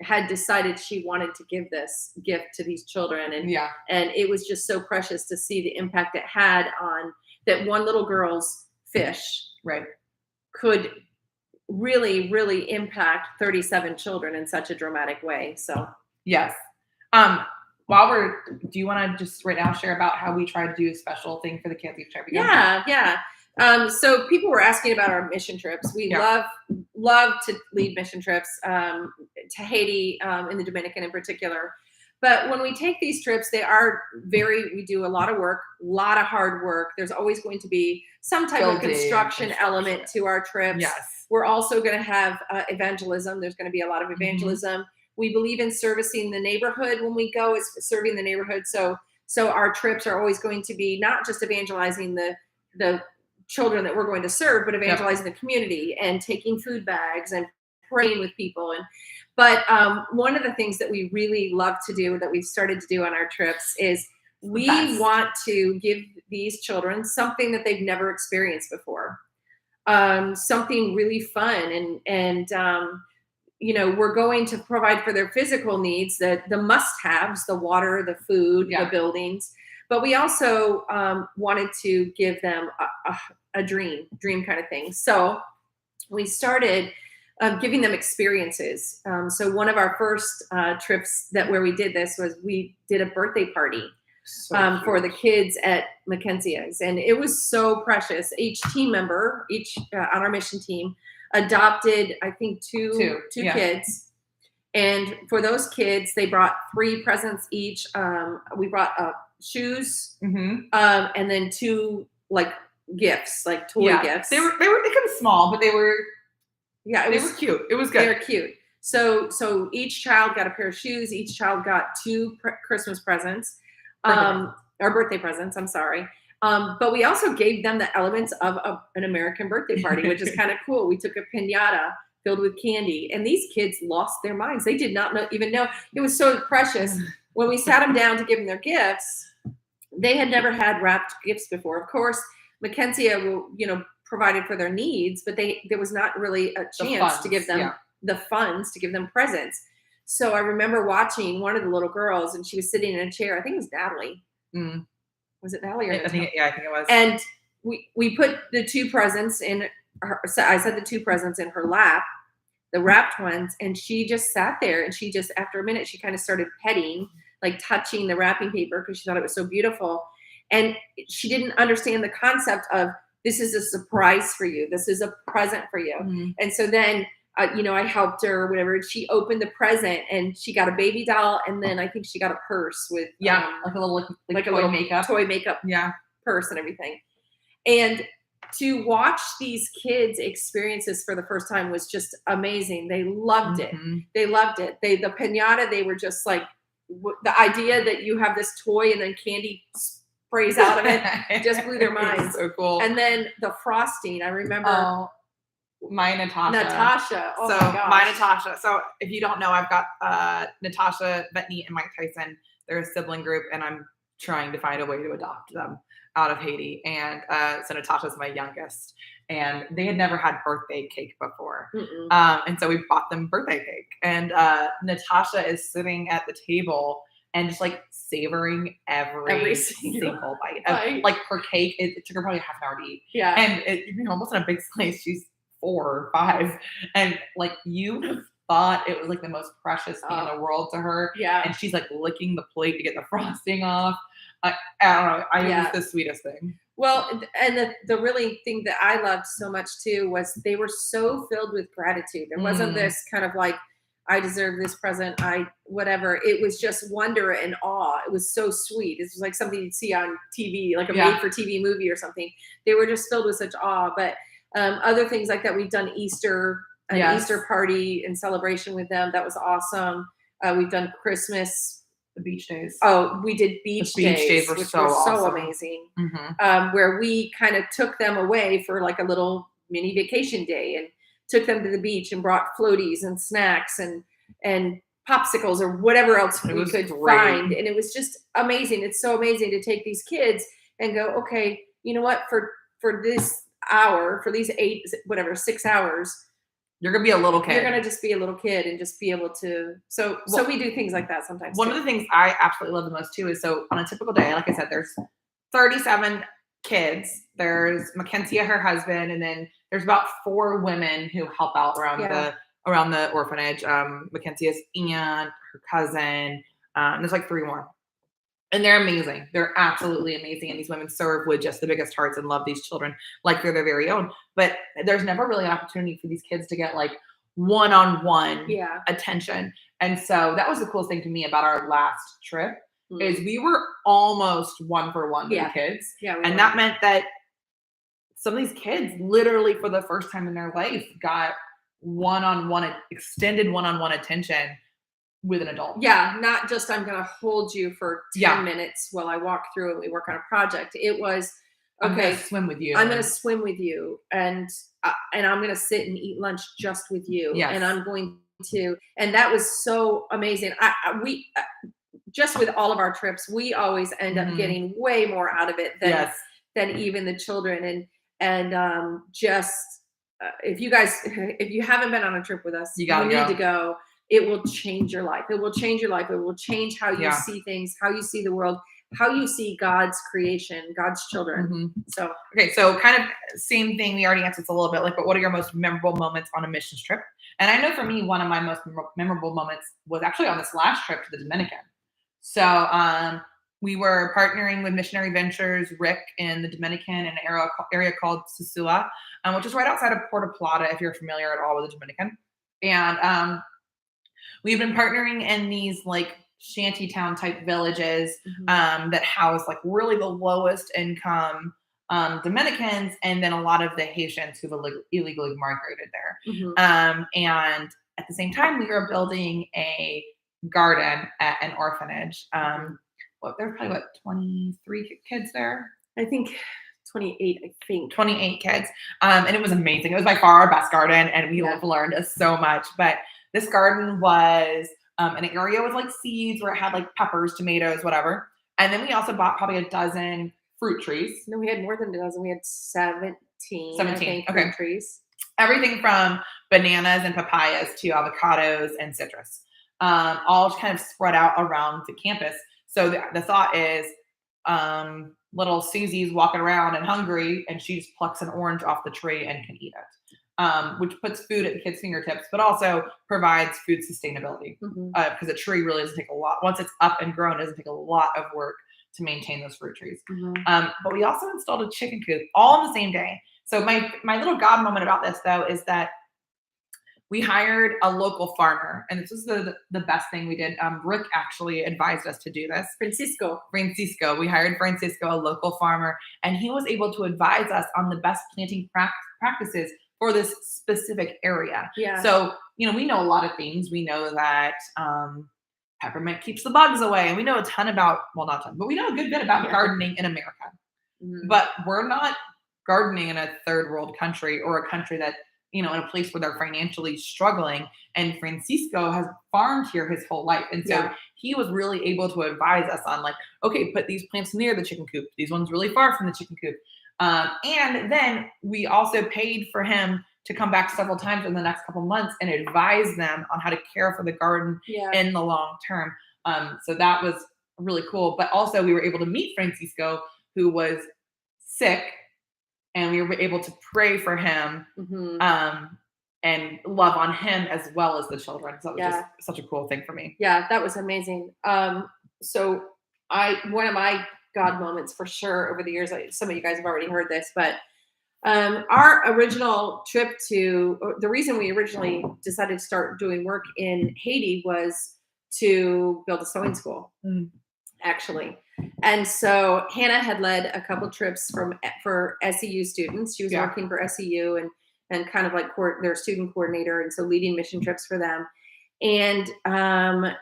Speaker 2: had decided she wanted to give this gift to these children, and it was just so precious to see the impact it had on that one little girl's fish could really, really impact 37 children in such a dramatic way. So
Speaker 1: yes. Do you want to just right now share about how we try to do a special thing for the kids each trip?
Speaker 2: Yeah. So people were asking about our mission trips. We love to lead mission trips to Haiti, in the Dominican in particular. But when we take these trips, we do a lot of work, a lot of hard work. There's always going to be some type of construction element to our trips.
Speaker 1: Yes.
Speaker 2: We're also going to have evangelism. There's going to be a lot of evangelism. We believe in servicing the neighborhood when we go, is serving the neighborhood. So our trips are always going to be not just evangelizing the children that we're going to serve, but evangelizing the community and taking food bags and praying with people. But one of the things that we really love to do, that we've started to do on our trips, is we
Speaker 1: best.
Speaker 2: want to give these children something that they've never experienced before, something really fun, and we're going to provide for their physical needs, the must-haves, the water, the food, the buildings, but we also wanted to give them a dream kind of thing. So we started giving them experiences. So one of our first trips where we did this was we did a birthday party for the kids at Mackenzia's, and it was so precious. Each team member, on our mission team, adopted, I think, two kids, and for those kids, they brought 3 presents each. We brought shoes, and then 2 gifts, like toy gifts.
Speaker 1: They kind of small, but they were they were cute. It was good.
Speaker 2: They were cute. So each child got a pair of shoes. Each child got 2 Christmas presents. Or birthday presents, I'm sorry. But we also gave them the elements of an American birthday party, which is kind of cool. We took a piñata filled with candy, and these kids lost their minds. They did not even know. It was so precious. When we sat them down to give them their gifts, they had never had wrapped gifts before. Of course, Mackenzia provided for their needs, but there was not really a chance to give them the funds to give them presents. So I remember watching one of the little girls, and she was sitting in a chair. I think it was Natalie. Was it Natalie?
Speaker 1: I think it was.
Speaker 2: And we put the 2 presents in her. I set the 2 presents in her lap, the wrapped ones, and she just sat there. And she just, after a minute, she kind of started petting, like touching the wrapping paper because she thought it was so beautiful. And she didn't understand the concept of, this is a surprise for you. This is a present for you. And so then I helped her or whatever. She opened the present and she got a baby doll, and then I think she got a purse with
Speaker 1: like a little
Speaker 2: toy makeup purse and everything. And to watch these kids experience this for the first time was just amazing. They loved it. They loved it. The piñata, they were just like, the idea that you have this toy and then candy sprays out of it just blew their minds.
Speaker 1: So cool.
Speaker 2: And then the frosting, I remember.
Speaker 1: My Natasha.
Speaker 2: Oh, my
Speaker 1: Natasha. So if you don't know, I've got Natasha, Bettany, and Mike Tyson. They're a sibling group, and I'm trying to find a way to adopt them out of Haiti. And so Natasha's my youngest, and they had never had birthday cake before. And so we bought them birthday cake. And Natasha is sitting at the table and just like savoring every single bite. Like her cake, it took her probably half an hour to eat.
Speaker 2: Yeah.
Speaker 1: And almost in a big slice, she's 4 or 5, and like you have thought it was like the most precious thing in the world to her.
Speaker 2: Yeah.
Speaker 1: And she's like licking the plate to get the frosting off. I don't know. It was the sweetest thing.
Speaker 2: Well, and the really thing that I loved so much too was they were so filled with gratitude. There wasn't this kind of like, I deserve this present, whatever. It was just wonder and awe. It was so sweet. It was like something you'd see on TV, like a made-for-TV movie or something. They were just filled with such awe. But other things like that, we've done Easter party and celebration with them. That was awesome. We've done Christmas.
Speaker 1: The beach days.
Speaker 2: Oh, we did beach days,
Speaker 1: were
Speaker 2: which
Speaker 1: so
Speaker 2: were so
Speaker 1: awesome.
Speaker 2: amazing. Where we kind of took them away for like a little mini vacation day and took them to the beach and brought floaties and snacks and popsicles or whatever else we could find. And it was just amazing. It's so amazing to take these kids and go, okay, you know what, for this hour, for these 6 hours,
Speaker 1: you're going to be a little kid.
Speaker 2: You're going to just be a little kid and just be able to. So we do things like that sometimes.
Speaker 1: One of the things I absolutely love the most too is, so on a typical day, like I said, there's 37 kids. There's Mackenzie, her husband, and then there's about 4 women who help out around the orphanage. Mackenzie's aunt, her cousin. There's like 3 more. And they're amazing. They're absolutely amazing. And these women serve with just the biggest hearts and love these children like they're their very own. But there's never really an opportunity for these kids to get like one-on-one attention. And so that was the coolest thing to me about our last trip is we were almost 1-for-1 with the kids. Yeah, and that meant that some of these kids literally for the first time in their life got extended one-on-one attention with an adult.
Speaker 2: Yeah, not just I'm going to hold you for 10 minutes while I walk through and we work on a project. It was, okay,
Speaker 1: I'm going to swim with you.
Speaker 2: I'm going to swim with you, and I'm going to sit and eat lunch just with you.
Speaker 1: Yes.
Speaker 2: And I'm going to, and that was so amazing. just with all of our trips, we always end up getting way more out of it than even the children. And just if you haven't been on a trip with us, you need to go. It will change your life. It will change your life. It will change how you see things, how you see the world, how you see God's creation, God's children. So
Speaker 1: kind of same thing. We already answered this a little bit, like, but what are your most memorable moments on a missions trip? And I know for me, one of my most memorable moments was actually on this last trip to the Dominican. So we were partnering with Missionary Ventures, Rick, in the Dominican, in an area called Sosúa, which is right outside of Puerto Plata, if you're familiar at all with the Dominican. And we've been partnering in these like shantytown type villages that house like really the lowest income Dominicans, and then a lot of the Haitians who've illegally migrated there. And at the same time, we were building a garden at an orphanage. There's probably 23 kids there.
Speaker 2: I think 28.
Speaker 1: 28 kids. And it was amazing. It was by far our best garden, and we learned so much. But this garden was an area with like seeds where it had like peppers, tomatoes, whatever. And then we also bought probably a dozen fruit trees.
Speaker 2: No, we had more than a dozen. We had 17 fruit trees.
Speaker 1: Everything from bananas and papayas to avocados and citrus, all kind of spread out around the campus. So the thought is little Susie's walking around and hungry, and she just plucks an orange off the tree and can eat it, which puts food at the kids' fingertips, but also provides food sustainability, because a tree really doesn't take a lot. Once it's up and grown, it doesn't take a lot of work to maintain those fruit trees. But we also installed a chicken coop all on the same day. So my little God moment about this, though, is that we hired a local farmer, and this was the best thing we did. Rick actually advised us to do this.
Speaker 2: Francisco.
Speaker 1: We hired Francisco, a local farmer, and he was able to advise us on the best planting practices for this specific area.
Speaker 2: Yeah.
Speaker 1: So, we know a lot of things. We know that peppermint keeps the bugs away, and we know a ton about, well, not a ton, but we know a good bit about gardening in America. But we're not gardening in a third world country, or a country that, in a place where they're financially struggling. And Francisco has farmed here his whole life. And so he was really able to advise us on like, okay, put these plants near the chicken coop, these ones really far from the chicken coop. And then we also paid for him to come back several times in the next couple months and advise them on how to care for the garden in the long term. So that was really cool. But also we were able to meet Francisco, who was sick, and we were able to pray for him and love on him as well as the children. So it was just such a cool thing for me.
Speaker 2: Yeah, that was amazing. So one of my God moments for sure over the years, some of you guys have already heard this, but our original trip the reason we originally decided to start doing work in Haiti was to build a sewing school, actually. And so Hannah had led a couple trips for SEU students. She was working for SEU and kind of like their student coordinator, and so leading mission trips for them. And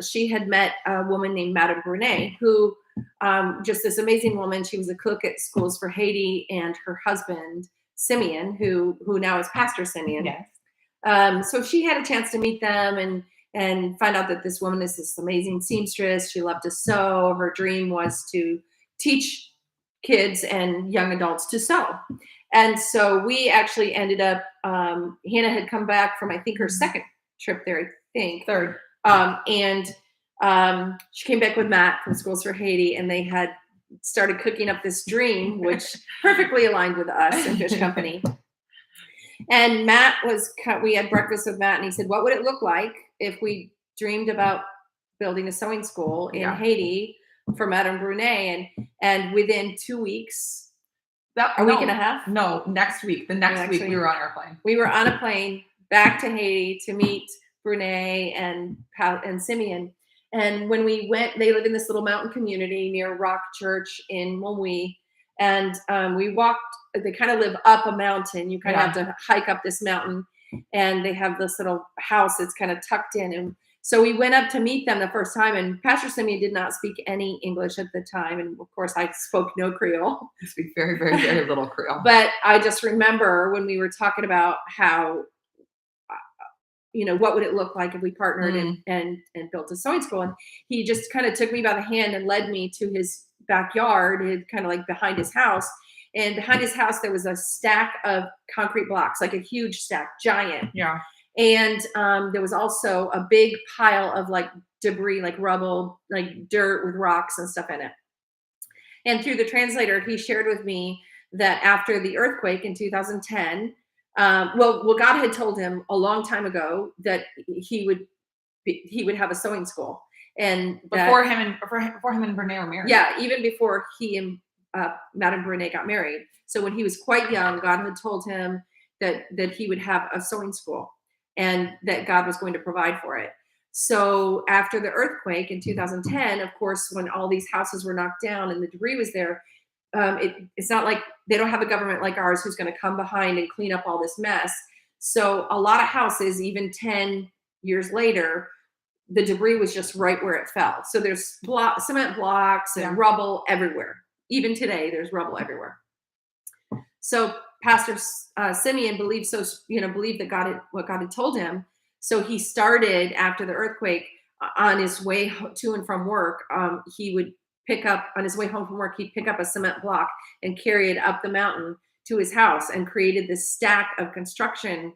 Speaker 2: she had met a woman named Madame Brunet, who just this amazing woman. She was a cook at Schools for Haiti, and her husband Simeon, who now is Pastor Simeon.
Speaker 1: Yes.
Speaker 2: So she had a chance to meet them and find out that this woman is this amazing seamstress. She loved to sew. Her dream was to teach kids and young adults to sew. And so we actually ended up, Hannah had come back from, I think, her second trip there, I think.
Speaker 1: Third.
Speaker 2: And she came back with Matt from Schools for Haiti, and they had started cooking up this dream, which perfectly aligned with us in Fish Company. And we had breakfast with Matt, and he said, what would it look like if we dreamed about building a sewing school in Haiti for Madame Brunet? And within 2 weeks, week and a half?
Speaker 1: No, next week. The next week we were on our plane.
Speaker 2: We were on a plane back to Haiti to meet Brunet and Simeon. And when we went, they live in this little mountain community near Rock Church in Momui. And we walked, they kind of live up a mountain. You kind of have to hike up this mountain, and they have this little house that's kind of tucked in. And so we went up to meet them the first time, and Pastor Simeon did not speak any English at the time. And of course I spoke no Creole.
Speaker 1: I speak very, very, very little Creole.
Speaker 2: But I just remember when we were talking about how what would it look like if we partnered
Speaker 1: Mm.
Speaker 2: and built a sewing school? And he just kind of took me by the hand and led me to his backyard, kind of like behind his house. And behind his house, there was a stack of concrete blocks, like a huge stack, giant.
Speaker 1: Yeah.
Speaker 2: And there was also a big pile of like debris, like rubble, like dirt with rocks and stuff in it. And through the translator, he shared with me that after the earthquake in 2010, well, God had told him a long time ago that he would have a sewing school, and
Speaker 1: before him and Brene were married.
Speaker 2: Yeah, even before he and Madame Brene got married. So when he was quite young, God had told him that he would have a sewing school, and that God was going to provide for it. So after the earthquake in 2010, of course, when all these houses were knocked down and the debris was there, it's not like they don't have a government like ours who's going to come behind and clean up all this mess. So a lot of houses, even 10 years later, the debris was just right where it fell. So there's cement blocks and rubble everywhere. Even today, there's rubble everywhere. So Pastor Simeon believed that what God had told him. So he started after the earthquake on his way to and from work. He would pick up on his way home from work. He'd pick up a cement block and carry it up the mountain to his house, and created this stack of construction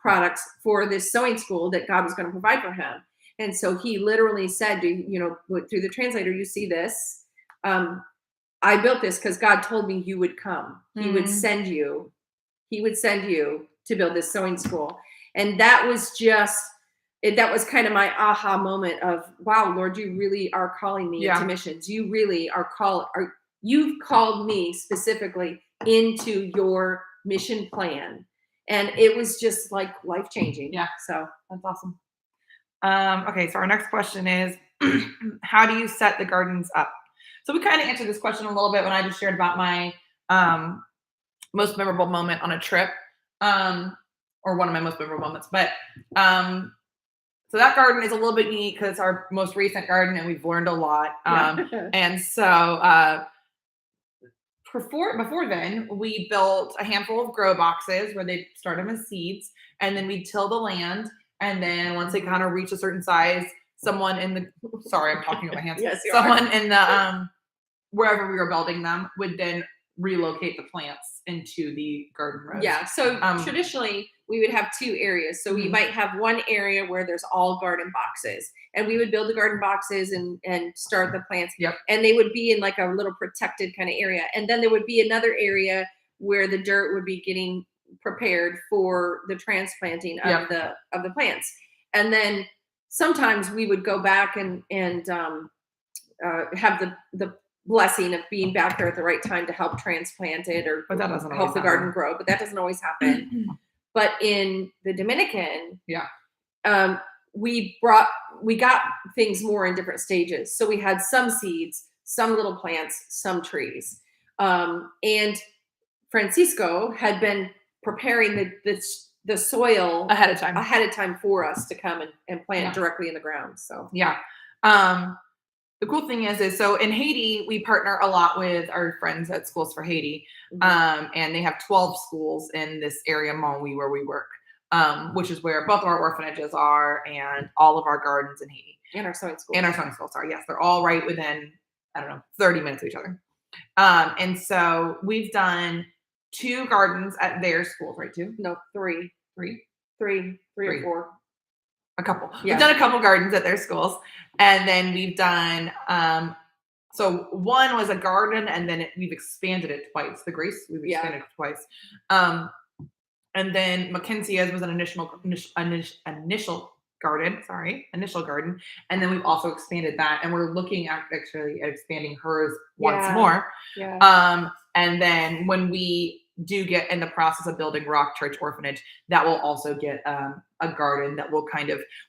Speaker 2: products for this sewing school that God was going to provide for him. And so he literally said, through the translator, you see this. I built this because God told me you would come. He would send you. He would send you to build this sewing school. And that was that was kind of my aha moment of, wow, Lord, you really are calling me into missions. You really you've called me specifically into your mission plan. And it was just like life-changing.
Speaker 1: Yeah.
Speaker 2: So
Speaker 1: that's awesome. Okay, so our next question is, how do you set the gardens up? So we kind of answered this question a little bit when I just shared about my most memorable moment on a trip, or one of my most memorable moments. But so that garden is a little bit unique because it's our most recent garden, and we've learned a lot. And so before then, we built a handful of grow boxes where they start them as seeds, and then we till the land. And then once they kind of reach a certain size, someone in the I'm talking with my hands.
Speaker 2: Yes,
Speaker 1: someone in the wherever we were building them would then relocate the plants into the garden rows.
Speaker 2: Yeah. So traditionally we would have two areas. So we might have one area where there's all garden boxes, and we would build the garden boxes and start the plants.
Speaker 1: Yep.
Speaker 2: And they would be in like a little protected kind of area. And then there would be another area where the dirt would be getting prepared for the transplanting of the plants. And then sometimes we would go back and have the blessing of being back there at the right time to help transplant it, or help the garden grow. But that doesn't always happen. But in the Dominican, we got things more in different stages. So we had some seeds, some little plants, some trees. And Francisco had been preparing the soil
Speaker 1: ahead of time
Speaker 2: for us to come and plant directly in the ground. So
Speaker 1: the cool thing is so in Haiti, we partner a lot with our friends at Schools for Haiti. And they have 12 schools in this area, Maui, where we work, which is where both of our orphanages are and all of our gardens in Haiti.
Speaker 2: And our sewing school.
Speaker 1: Yes. They're all right within, 30 minutes of each other. And so we've done 2 gardens at their schools, right? 2?
Speaker 2: No, 3.
Speaker 1: 3
Speaker 2: or 4.
Speaker 1: A couple. Yeah. We've done a couple gardens at their schools. And then we've done, so one was a garden, and then we've expanded it twice. The Grace, we've expanded it twice. And then Mackenzie's was an initial garden. And then we've also expanded that. And we're looking at actually expanding hers once more. Yeah. And then when we do get in the process of building Rock Church Orphanage, that will also get a garden that will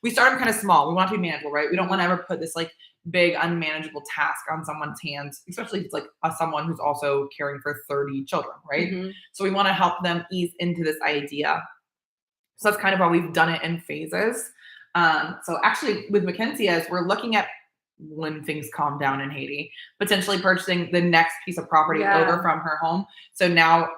Speaker 1: we start them kind of small. We want to be manageable, right? We don't want to ever put this like big unmanageable task on someone's hands, especially if it's like someone who's also caring for 30 children, right? So we want to help them ease into this idea. So that's kind of why we've done it in phases. So actually with Mackenzie's, we're looking at when things calm down in Haiti, potentially purchasing the next piece of property over from her home. So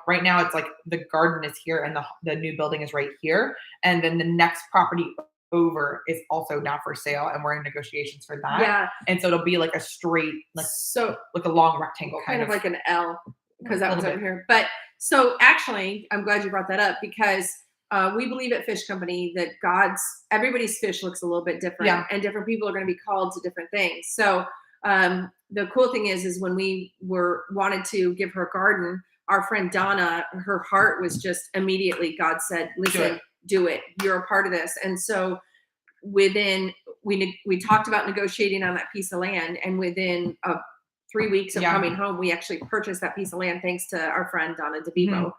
Speaker 1: right now it's like the garden is here and the new building is right here. And then the next property over is also now for sale, and we're in negotiations for that.
Speaker 2: Yeah.
Speaker 1: And so it'll be like a straight, like a long rectangle
Speaker 2: kind of like an L, because that was over here. But so actually, I'm glad you brought that up, because we believe at Fish Company that everybody's fish looks a little bit different, and different people are going to be called to different things. So the cool thing is when we wanted to give her a garden, our friend Donna, her heart was just immediately, God said, listen, do it. You're a part of this. And so we talked about negotiating on that piece of land, and within 3 weeks of coming home, we actually purchased that piece of land thanks to our friend Donna DeVivo,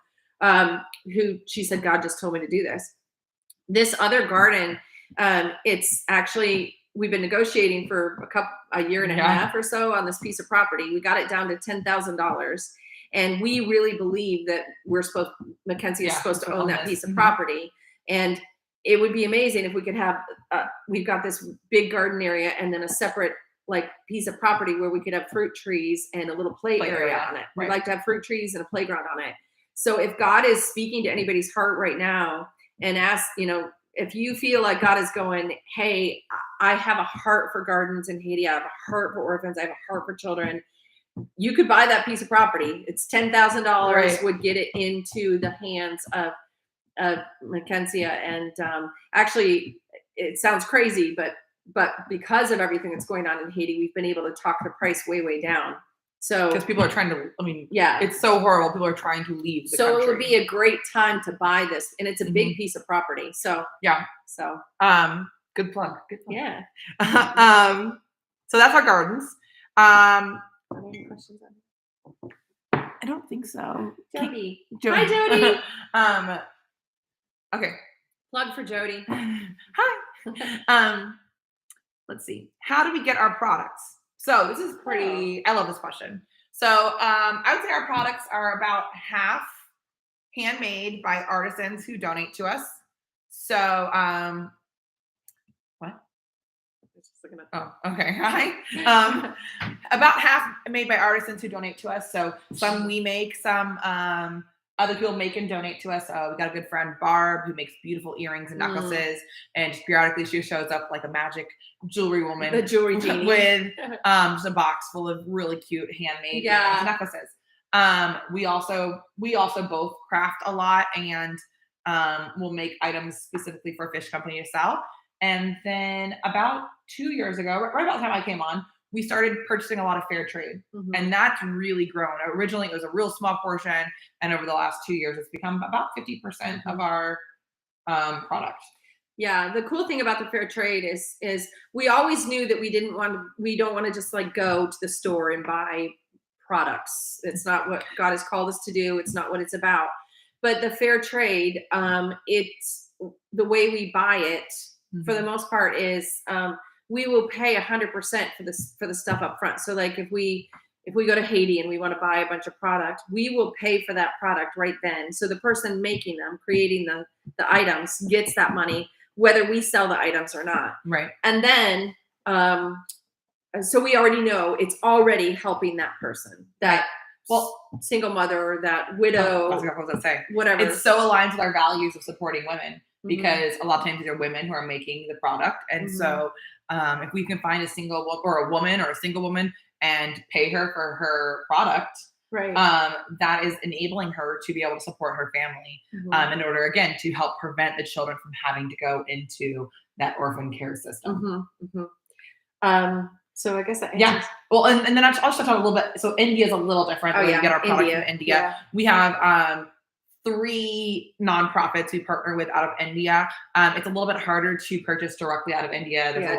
Speaker 2: who she said, God just told me to do this. This other garden, it's actually, we've been negotiating for a year and a half or so on this piece of property. We got it down to $10,000. And we really believe that Mackenzie is supposed to own that piece of property. And it would be amazing if we could have, we've got this big garden area and then a separate piece of property where we could have fruit trees and a little play area on it. We'd like to have fruit trees and a playground on it. So if God is speaking to anybody's heart right now and if you feel like God is going, hey, I have a heart for gardens in Haiti, I have a heart for orphans, I have a heart for children, you could buy that piece of property. It's $10,000 would get it into the hands of Mackenzie. And actually, it sounds crazy, but because of everything that's going on in Haiti, we've been able to talk the price way down. So
Speaker 1: because people are trying to, it's so horrible. People are trying to leave the country.
Speaker 2: It would be a great time to buy this, and it's a big piece of property. So
Speaker 1: good plug.
Speaker 2: Yeah.
Speaker 1: So that's our gardens.
Speaker 2: Any questions on it?
Speaker 1: I don't think so.
Speaker 2: Jody. Hi, Jody.
Speaker 1: Okay.
Speaker 2: Plug for Jody.
Speaker 1: Hi. Let's see. How do we get our products? So this is pretty, I love this question. So I would say our products are about half handmade by artisans who donate to us. So, what? Oh, okay. Hi. About half made by artisans who donate to us. So some we make, some other people make and donate to us. We got a good friend, Barb, who makes beautiful earrings and necklaces. And periodically she shows up like a magic jewelry woman.
Speaker 2: The jewelry genie.
Speaker 1: With just a box full of really cute handmade earrings and necklaces. We also both craft a lot, and we'll make items specifically for Fish Company to sell. And then about 2 years ago, right about the time I came on, we started purchasing a lot of fair trade. And that's really grown. Originally, it was a real small portion. And over the last 2 years, it's become about 50% of our product.
Speaker 2: Yeah. The cool thing about the fair trade is we always knew that we don't want to just go to the store and buy products. It's not what God has called us to do. It's not what it's about. But the fair trade, it's the way we buy it for the most part is, we will pay 100% for the stuff up front. So if we go to Haiti and we want to buy a bunch of product, we will pay for that product right then. So the person making them, creating the items, gets that money, whether we sell the items or not.
Speaker 1: Right.
Speaker 2: And then, so we already know it's already helping that person, that single mother, or that widow,
Speaker 1: what was I say?
Speaker 2: Whatever.
Speaker 1: It's so aligned with our values of supporting women, because a lot of times these are women who are making the product. And so if we can find a single or a woman or a single woman and pay her for her product, that is enabling her to be able to support her family in order, again, to help prevent the children from having to go into that orphan care system.
Speaker 2: So I guess that answers.
Speaker 1: Well, and then I'll just talk a little bit. So India is a little different. We get our product from India. Yeah. We have 3 nonprofits we partner with out of India. It's a little bit harder to purchase directly out of India. There's a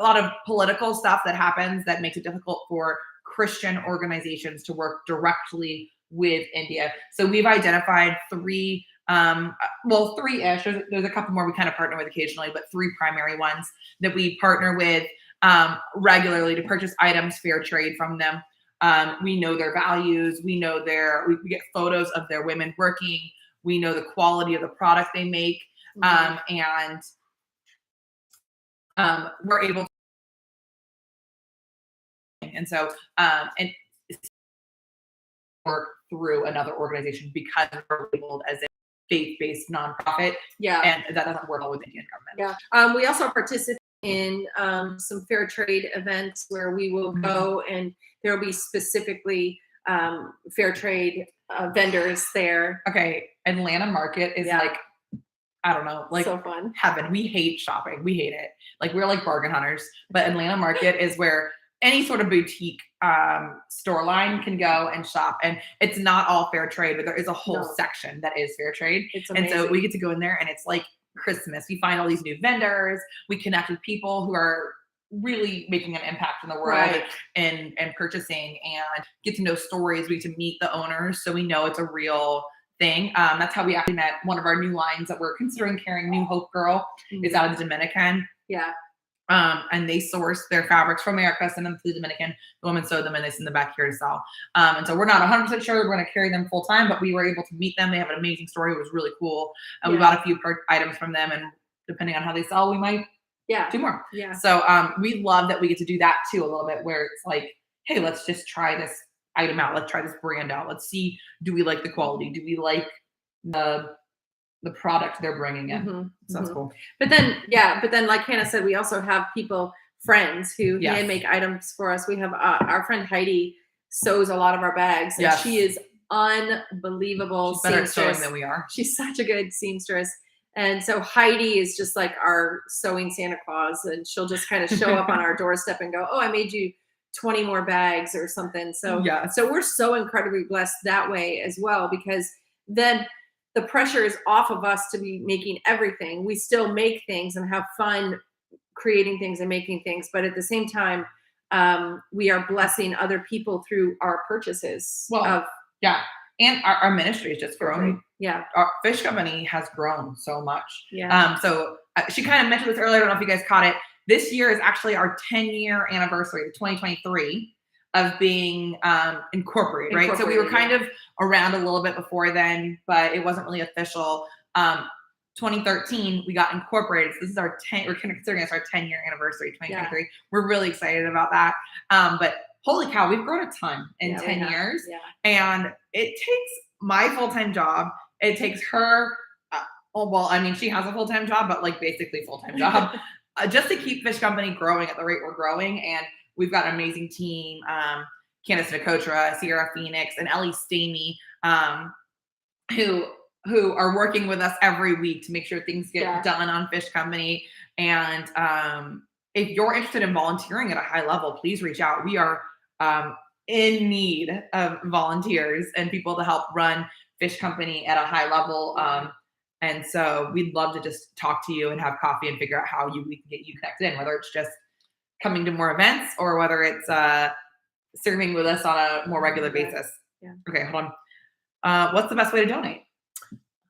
Speaker 1: lot of political stuff that happens that makes it difficult for Christian organizations to work directly with India. So we've identified 3, 3-ish. There's a couple more we kind of partner with occasionally, but 3 primary ones that we partner with regularly to purchase items fair trade from them. We know their values. We know we get photos of their women working. We know the quality of the product they make. And we're able thing. And so, and work through another organization because we're labeled as a faith-based nonprofit.
Speaker 2: Yeah.
Speaker 1: And that doesn't work well with Indian government.
Speaker 2: Yeah. We also participate in some fair trade events where we will go, and there will be specifically fair trade vendors there.
Speaker 1: Okay. Atlanta Market is like, I don't know, like
Speaker 2: so fun.
Speaker 1: Heaven. We hate shopping. We hate it. Like we're like bargain hunters, but Atlanta Market is where any sort of boutique store line can go and shop. And it's not all fair trade, but there is a whole section that is fair trade.
Speaker 2: It's amazing.
Speaker 1: And so we get to go in there and it's like Christmas. We find all these new vendors. We connect with people who are really making an impact in the world and purchasing, and get to know stories. We get to meet the owners, so we know it's a real thing. That's how we actually met one of our new lines that we're considering carrying. New Hope Girl is out of the Dominican.
Speaker 2: Yeah.
Speaker 1: And they source their fabrics from America, send them to the Dominican. The women sew them and they send them back here to sell. And so we're not 100% sure we're going to carry them full time, but we were able to meet them. They have an amazing story. It was really cool. We bought a few items from them, and depending on how they sell, we might do more.
Speaker 2: Yeah.
Speaker 1: So we love that we get to do that too a little bit, where it's like, hey, let's just try this item out. Let's try this brand out. Let's see, do we like the quality? Do we like the product they're bringing in? So that's cool.
Speaker 2: But then like Hannah said, we also have friends who hand make items for us. We have our friend Heidi sews a lot of our bags, and she is unbelievable.
Speaker 1: She's better at sewing than we are.
Speaker 2: She's such a good seamstress. And so Heidi is just like our sewing Santa Claus, and she'll just kind of show up on our doorstep and go, "Oh, I made you 20 more bags or something." So so we're so incredibly blessed that way as well, because then the pressure is off of us to be making everything. We still make things and have fun creating things and making things, but at the same time, we are blessing other people through our purchases.
Speaker 1: And our ministry is just growing.
Speaker 2: Yeah.
Speaker 1: Our fish company has grown so much.
Speaker 2: Yeah.
Speaker 1: So she kind of mentioned this earlier. I don't know if you guys caught it. This year is actually our 10-year anniversary, 2023, of being incorporated, right? So we were kind of around a little bit before then, but it wasn't really official. 2013, we got incorporated. So this is we're considering this our 10-year anniversary, 2023. We're really excited about that. But holy cow, we've grown a ton in 10 years.
Speaker 2: Yeah.
Speaker 1: And it takes my full-time job. It takes her, she has a full-time job, but like basically full-time job, just to keep Fish Company growing at the rate we're growing. And we've got an amazing team, Candace Nicotra, Sierra Phoenix, and Ellie Stamey, who are working with us every week to make sure things get done on Fish Company. And if you're interested in volunteering at a high level, please reach out. We are in need of volunteers and people to help run Fish Company at a high level. And so we'd love to just talk to you and have coffee and figure out how we can get you connected in, whether it's just coming to more events or whether it's serving with us on a more regular basis.
Speaker 2: Yeah.
Speaker 1: Okay, hold on. What's the best way to donate?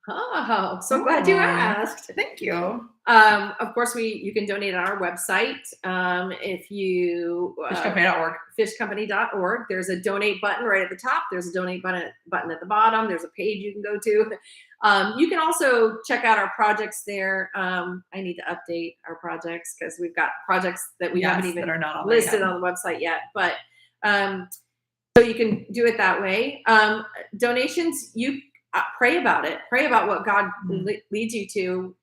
Speaker 2: Oh, so glad you asked.
Speaker 1: Thank you.
Speaker 2: Of course, you can donate on our website. If you
Speaker 1: fishcompany.org.
Speaker 2: Fishcompany.org. There's a donate button right at the top. There's a donate button at the bottom. There's a page you can go to. You can also check out our projects there. I need to update our projects because we've got projects that we haven't even listed on the website yet. But so you can do it that way. Donations, you pray about it. Pray about what God leads you to.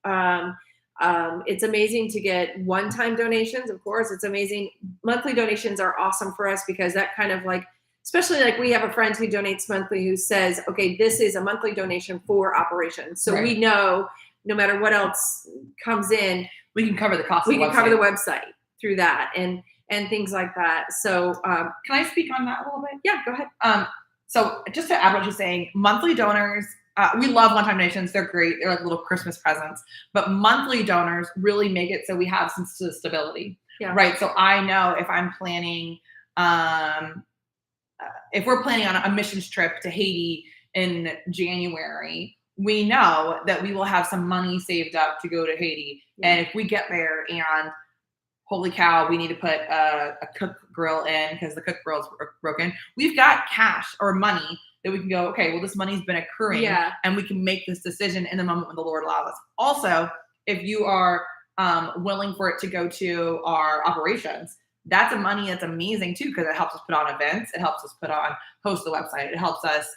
Speaker 2: It's amazing to get one-time donations. Of course, it's amazing. Monthly donations are awesome for us because that kind of like, especially like we have a friend who donates monthly who says, okay, this is a monthly donation for operations. So we know no matter what else comes in,
Speaker 1: we can cover the cost.
Speaker 2: We can cover the website through that and things like that. So
Speaker 1: can I speak on that a little bit?
Speaker 2: Yeah, go ahead.
Speaker 1: So just to add what you're saying, monthly donors, we love one-time donations. They're great. They're like little Christmas presents. But monthly donors really make it so we have some stability, right? So I know if I'm planning, if we're planning on a missions trip to Haiti in January, we know that we will have some money saved up to go to Haiti. And if we get there and holy cow, we need to put a cook grill in because the cook grill's broken, we've got cash or money that we can go, okay, well, this money's been accruing and we can make this decision in the moment when the Lord allows us. Also, if you are willing for it to go to our operations, that's money that's amazing too, because it helps us put on events. It helps us host the website. It helps us.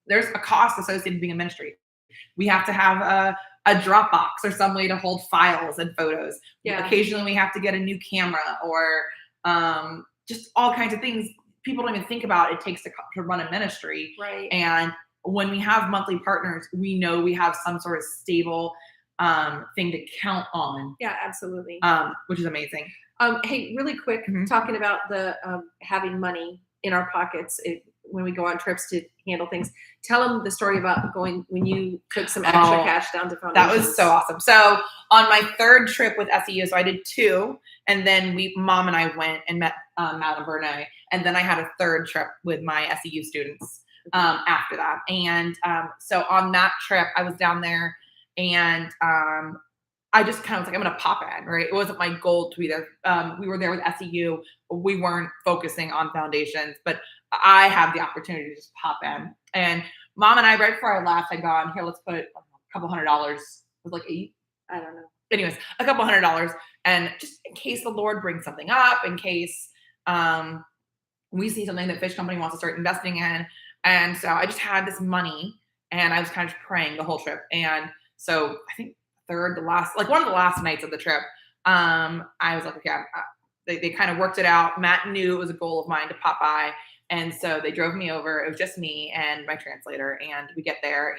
Speaker 1: There's a cost associated with being a ministry. We have to have a Dropbox or some way to hold files and photos.
Speaker 2: Yeah.
Speaker 1: Occasionally we have to get a new camera or just all kinds of things people don't even think about it takes to run a ministry.
Speaker 2: Right.
Speaker 1: And when we have monthly partners, we know we have some sort of stable thing to count on.
Speaker 2: Yeah, absolutely.
Speaker 1: Which is amazing.
Speaker 2: Hey, really quick, talking about the having money in our pockets when we go on trips to handle things. Tell them the story about going when you took some extra cash down to Foundations.
Speaker 1: That was so awesome. So on my third trip with SEU, so I did 2, and then Mom and I went and met Madame Bernay, and then I had a third trip with my SEU students after that. And so on that trip, I was down there, and I just kind of was like, I'm going to pop in, right? It wasn't my goal to be there. We were there with SEU. We weren't focusing on Foundations, but I had the opportunity to just pop in. And Mom and I, right before I left, had gone, here, let's put a couple $100. It was like 8.
Speaker 2: I don't know.
Speaker 1: Anyways, a couple $100. And just in case the Lord brings something up, in case we see something that Fish Company wants to start investing in. And so I just had this money, and I was kind of just praying the whole trip. And so I think one of the last nights of the trip, I was like, okay, they kind of worked it out. Matt knew it was a goal of mine to pop by. And so they drove me over. It was just me and my translator. And we get there,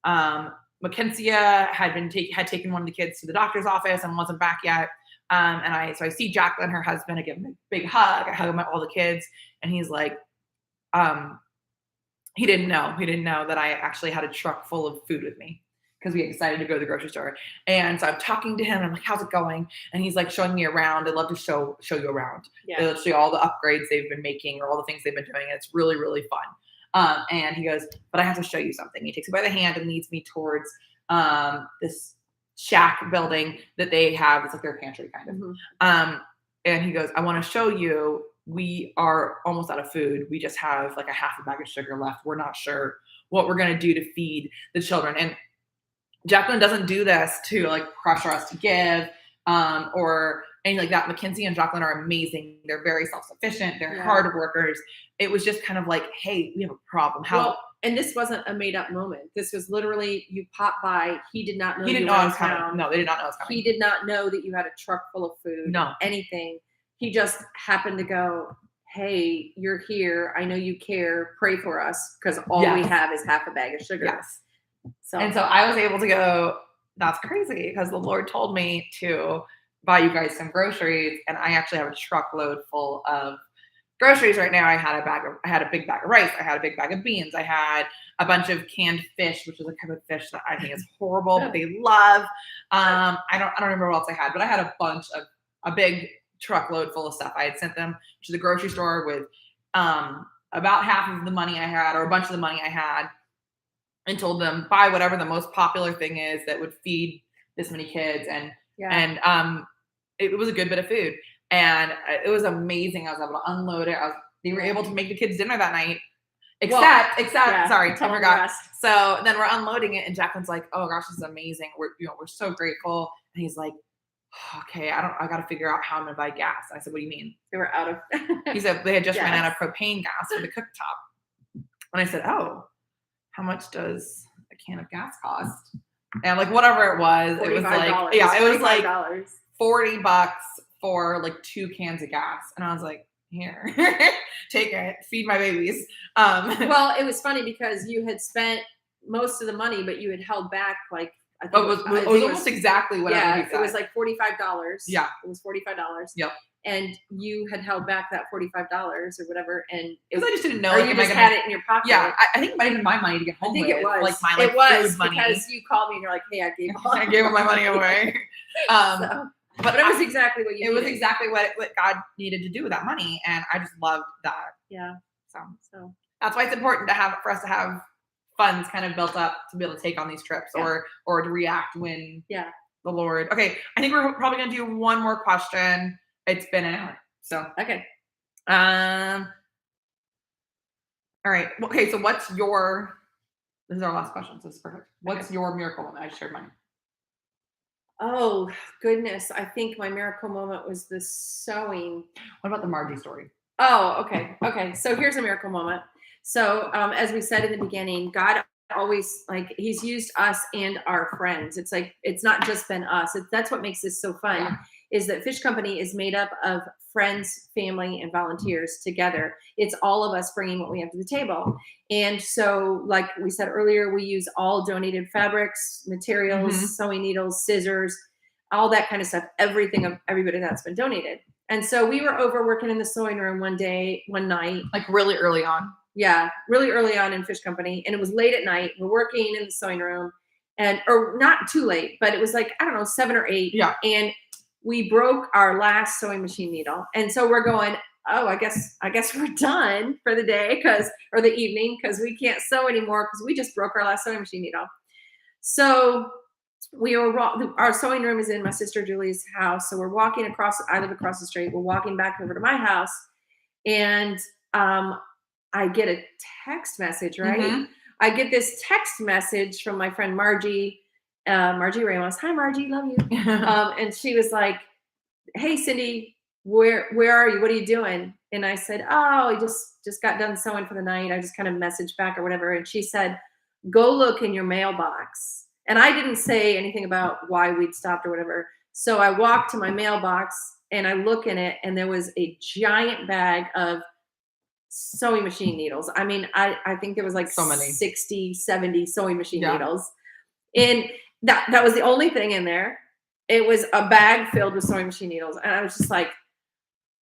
Speaker 1: and Mackenzie had taken one of the kids to the doctor's office and wasn't back yet. So I see Jacqueline, her husband. I give him a big hug. I hug him, all the kids. And he's like, he didn't know that I actually had a truck full of food with me, because we decided to go to the grocery store. And so I'm talking to him, and I'm like, how's it going? And he's like showing me around. I'd love to show you around.
Speaker 2: Yeah.
Speaker 1: They'll show you all the upgrades they've been making or all the things they've been doing. And it's really, really fun. And he goes, but I have to show you something. He takes me by the hand and leads me towards this shack building that they have. It's like their pantry kind of.
Speaker 2: Mm-hmm.
Speaker 1: And he goes, I want to show you, we are almost out of food. We just have like a half a bag of sugar left. We're not sure what we're going to do to feed the children. And Jacqueline doesn't do this to like pressure us to give or anything like that. Mackenzie and Jacqueline are amazing. They're very self-sufficient. They're hard workers. It was just kind of like, hey, we have a problem.
Speaker 2: And this wasn't a made up moment. This was literally, you popped by. He did not know.
Speaker 1: He didn't know I was coming. No, they did not know I was coming.
Speaker 2: He did not know that you had a truck full of food.
Speaker 1: No.
Speaker 2: Anything. He just happened to go, hey, you're here. I know you care. Pray for us, because all we have is half a bag of sugar.
Speaker 1: Yes. So I was able to go, that's crazy, because the Lord told me to buy you guys some groceries, and I actually have a truckload full of groceries right now. I had a big bag of rice. I had a big bag of beans. I had a bunch of canned fish, which is a kind of fish that I think is horrible, but they love. I don't remember what else I had, but I had a big truckload full of stuff. I had sent them to the grocery store with about half of the money I had, or a bunch of the money I had, and told them, buy whatever the most popular thing is that would feed this many kids. And it was a good bit of food, and it was amazing. I was able to unload it. They were able to make the kids dinner that night. Sorry, I forgot. So then we're unloading it, and Jacqueline's like, "Oh gosh, this is amazing. We're so grateful." And he's like, "Okay, I got to figure out how I'm gonna buy gas." And I said, "What do you mean?"
Speaker 2: They were out of.
Speaker 1: He said they had just ran out of propane gas for the cooktop. And I said, "Oh, how much does a can of gas cost?" And like whatever it was, it was like it was like $40 for like 2 cans of gas, and I was like, "Here, take it, feed my babies."
Speaker 2: Well, it was funny because you had spent most of the money, but you had held back like. I think
Speaker 1: it was almost exactly what I
Speaker 2: it was like $45.
Speaker 1: Yeah,
Speaker 2: it was $45.
Speaker 1: Yep.
Speaker 2: And you had held back that $45 or whatever, and
Speaker 1: because I just didn't know.
Speaker 2: Or you just had it in your pocket.
Speaker 1: Yeah, I think it might have been my money to get home.
Speaker 2: I think it was
Speaker 1: like my food money,
Speaker 2: because you called me and you're like, "Hey, I gave
Speaker 1: all my money away."
Speaker 2: But it was exactly what you.
Speaker 1: It was exactly what God needed to do with that money, and I just loved that.
Speaker 2: Yeah.
Speaker 1: So that's why it's important for us to have funds kind of built up to be able to take on these trips or to react when the Lord. Okay, I think we're probably gonna do one more question. It's been an hour, so
Speaker 2: okay.
Speaker 1: All right. Okay, so what's your? This is our last question, so it's perfect. What's your miracle moment? I shared mine.
Speaker 2: Oh goodness, I think my miracle moment was the sewing.
Speaker 1: What about the Margie story?
Speaker 2: Oh, okay. Okay. So here's a miracle moment. So, as we said in the beginning, God always, like, He's used us and our friends. It's like, it's not just been us. That's what makes this so fun,
Speaker 1: Yeah.
Speaker 2: is that Fish Company is made up of friends, family, and volunteers together. It's all of us bringing what we have to the table. And so, like we said earlier, we use all donated fabrics, materials,
Speaker 1: Mhm.
Speaker 2: sewing needles, scissors, all that kind of stuff, everything of everybody that's been donated. And so we were over working in the sewing room one night.
Speaker 1: Like really early on.
Speaker 2: Yeah, really early on in Fish Company. And it was late at night. We're working in the sewing room, or not too late, but it was like, I don't know, 7 or 8.
Speaker 1: Yeah.
Speaker 2: And we broke our last sewing machine needle. And so we're going, oh, I guess we're done for the day, or the evening, because we can't sew anymore because we just broke our last sewing machine needle. So our sewing room is in my sister Julie's house. So we're walking across, I live across the street. We're walking back over to my house, and I get a text message, right?
Speaker 1: Mhm.
Speaker 2: I get this text message from my friend Margie Ramos. Hi, Margie, love you. And she was like, hey, Cindy, where are you? What are you doing? And I said, oh, I just got done sewing for the night. I just kind of messaged back or whatever. And she said, go look in your mailbox. And I didn't say anything about why we'd stopped or whatever. So I walked to my mailbox and I look in it, and there was a giant bag of sewing machine needles. I mean, I think there was like
Speaker 1: So many.
Speaker 2: 60, 70 sewing machine
Speaker 1: Yeah.
Speaker 2: needles. And that was the only thing in there. It was a bag filled with sewing machine needles. And I was just like,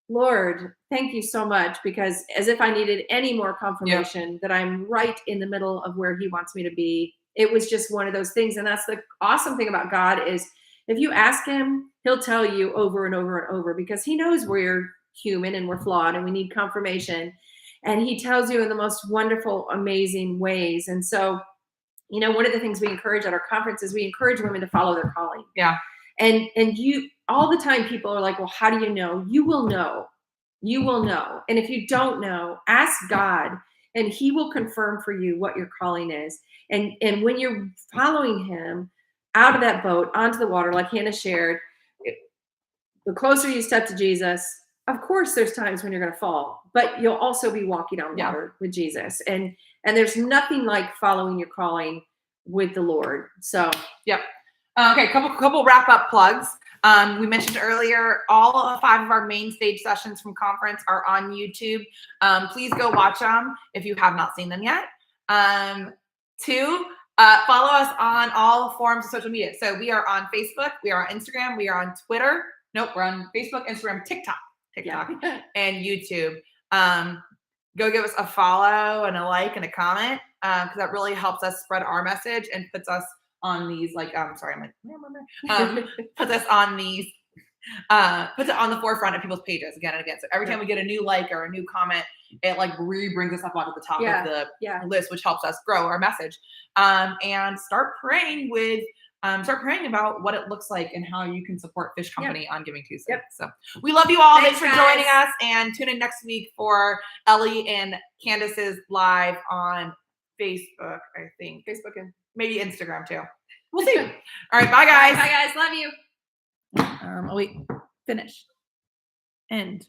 Speaker 2: Lord, thank you so much, because as if I needed any more confirmation that I'm right in the middle of where He wants me to be. It was just one of those things. And that's the awesome thing about God, is if you ask Him, He'll tell you over and over and over, because He knows we're human and we're flawed and we need confirmation. And He tells you in the most wonderful, amazing ways. And so, one of the things we encourage at our conference is we encourage women to follow their calling.
Speaker 1: Yeah.
Speaker 2: And you, all the time, people are like, well, how do you know? You will know. You will know. And if you don't know, ask God, and He will confirm for you what your calling is. And when you're following Him out of that boat onto the water, like Hannah shared, the closer you step to Jesus, of course, there's times when you're going to fall, but you'll also be walking on water with Jesus. And there's nothing like following your calling with the Lord. So,
Speaker 1: yep. Okay, couple wrap up plugs. We mentioned earlier, all 5 of our main stage sessions from conference are on YouTube. Please go watch them if you have not seen them yet. 2, follow us on all forms of social media. So we are on Facebook, we are on Instagram, we are on Twitter. Nope, we're on Facebook, Instagram, TikTok, and YouTube. Go give us a follow and a like and a comment, because that really helps us spread our message and puts us on these, puts us on these, puts it on the forefront of people's pages again and again. So every time we get a new like or a new comment, it like brings us up onto the top of the list, which helps us grow our message. And start praying about what it looks like and how you can support Fish Company on Giving Tuesday. So we love you all. Thanks for joining us, and tune in next week for Ellie and Candace's live on Facebook, I think. Facebook and maybe Instagram too. We'll see. All right. Bye, guys.
Speaker 2: Bye, guys. Love you.
Speaker 1: Wait. Finish. End.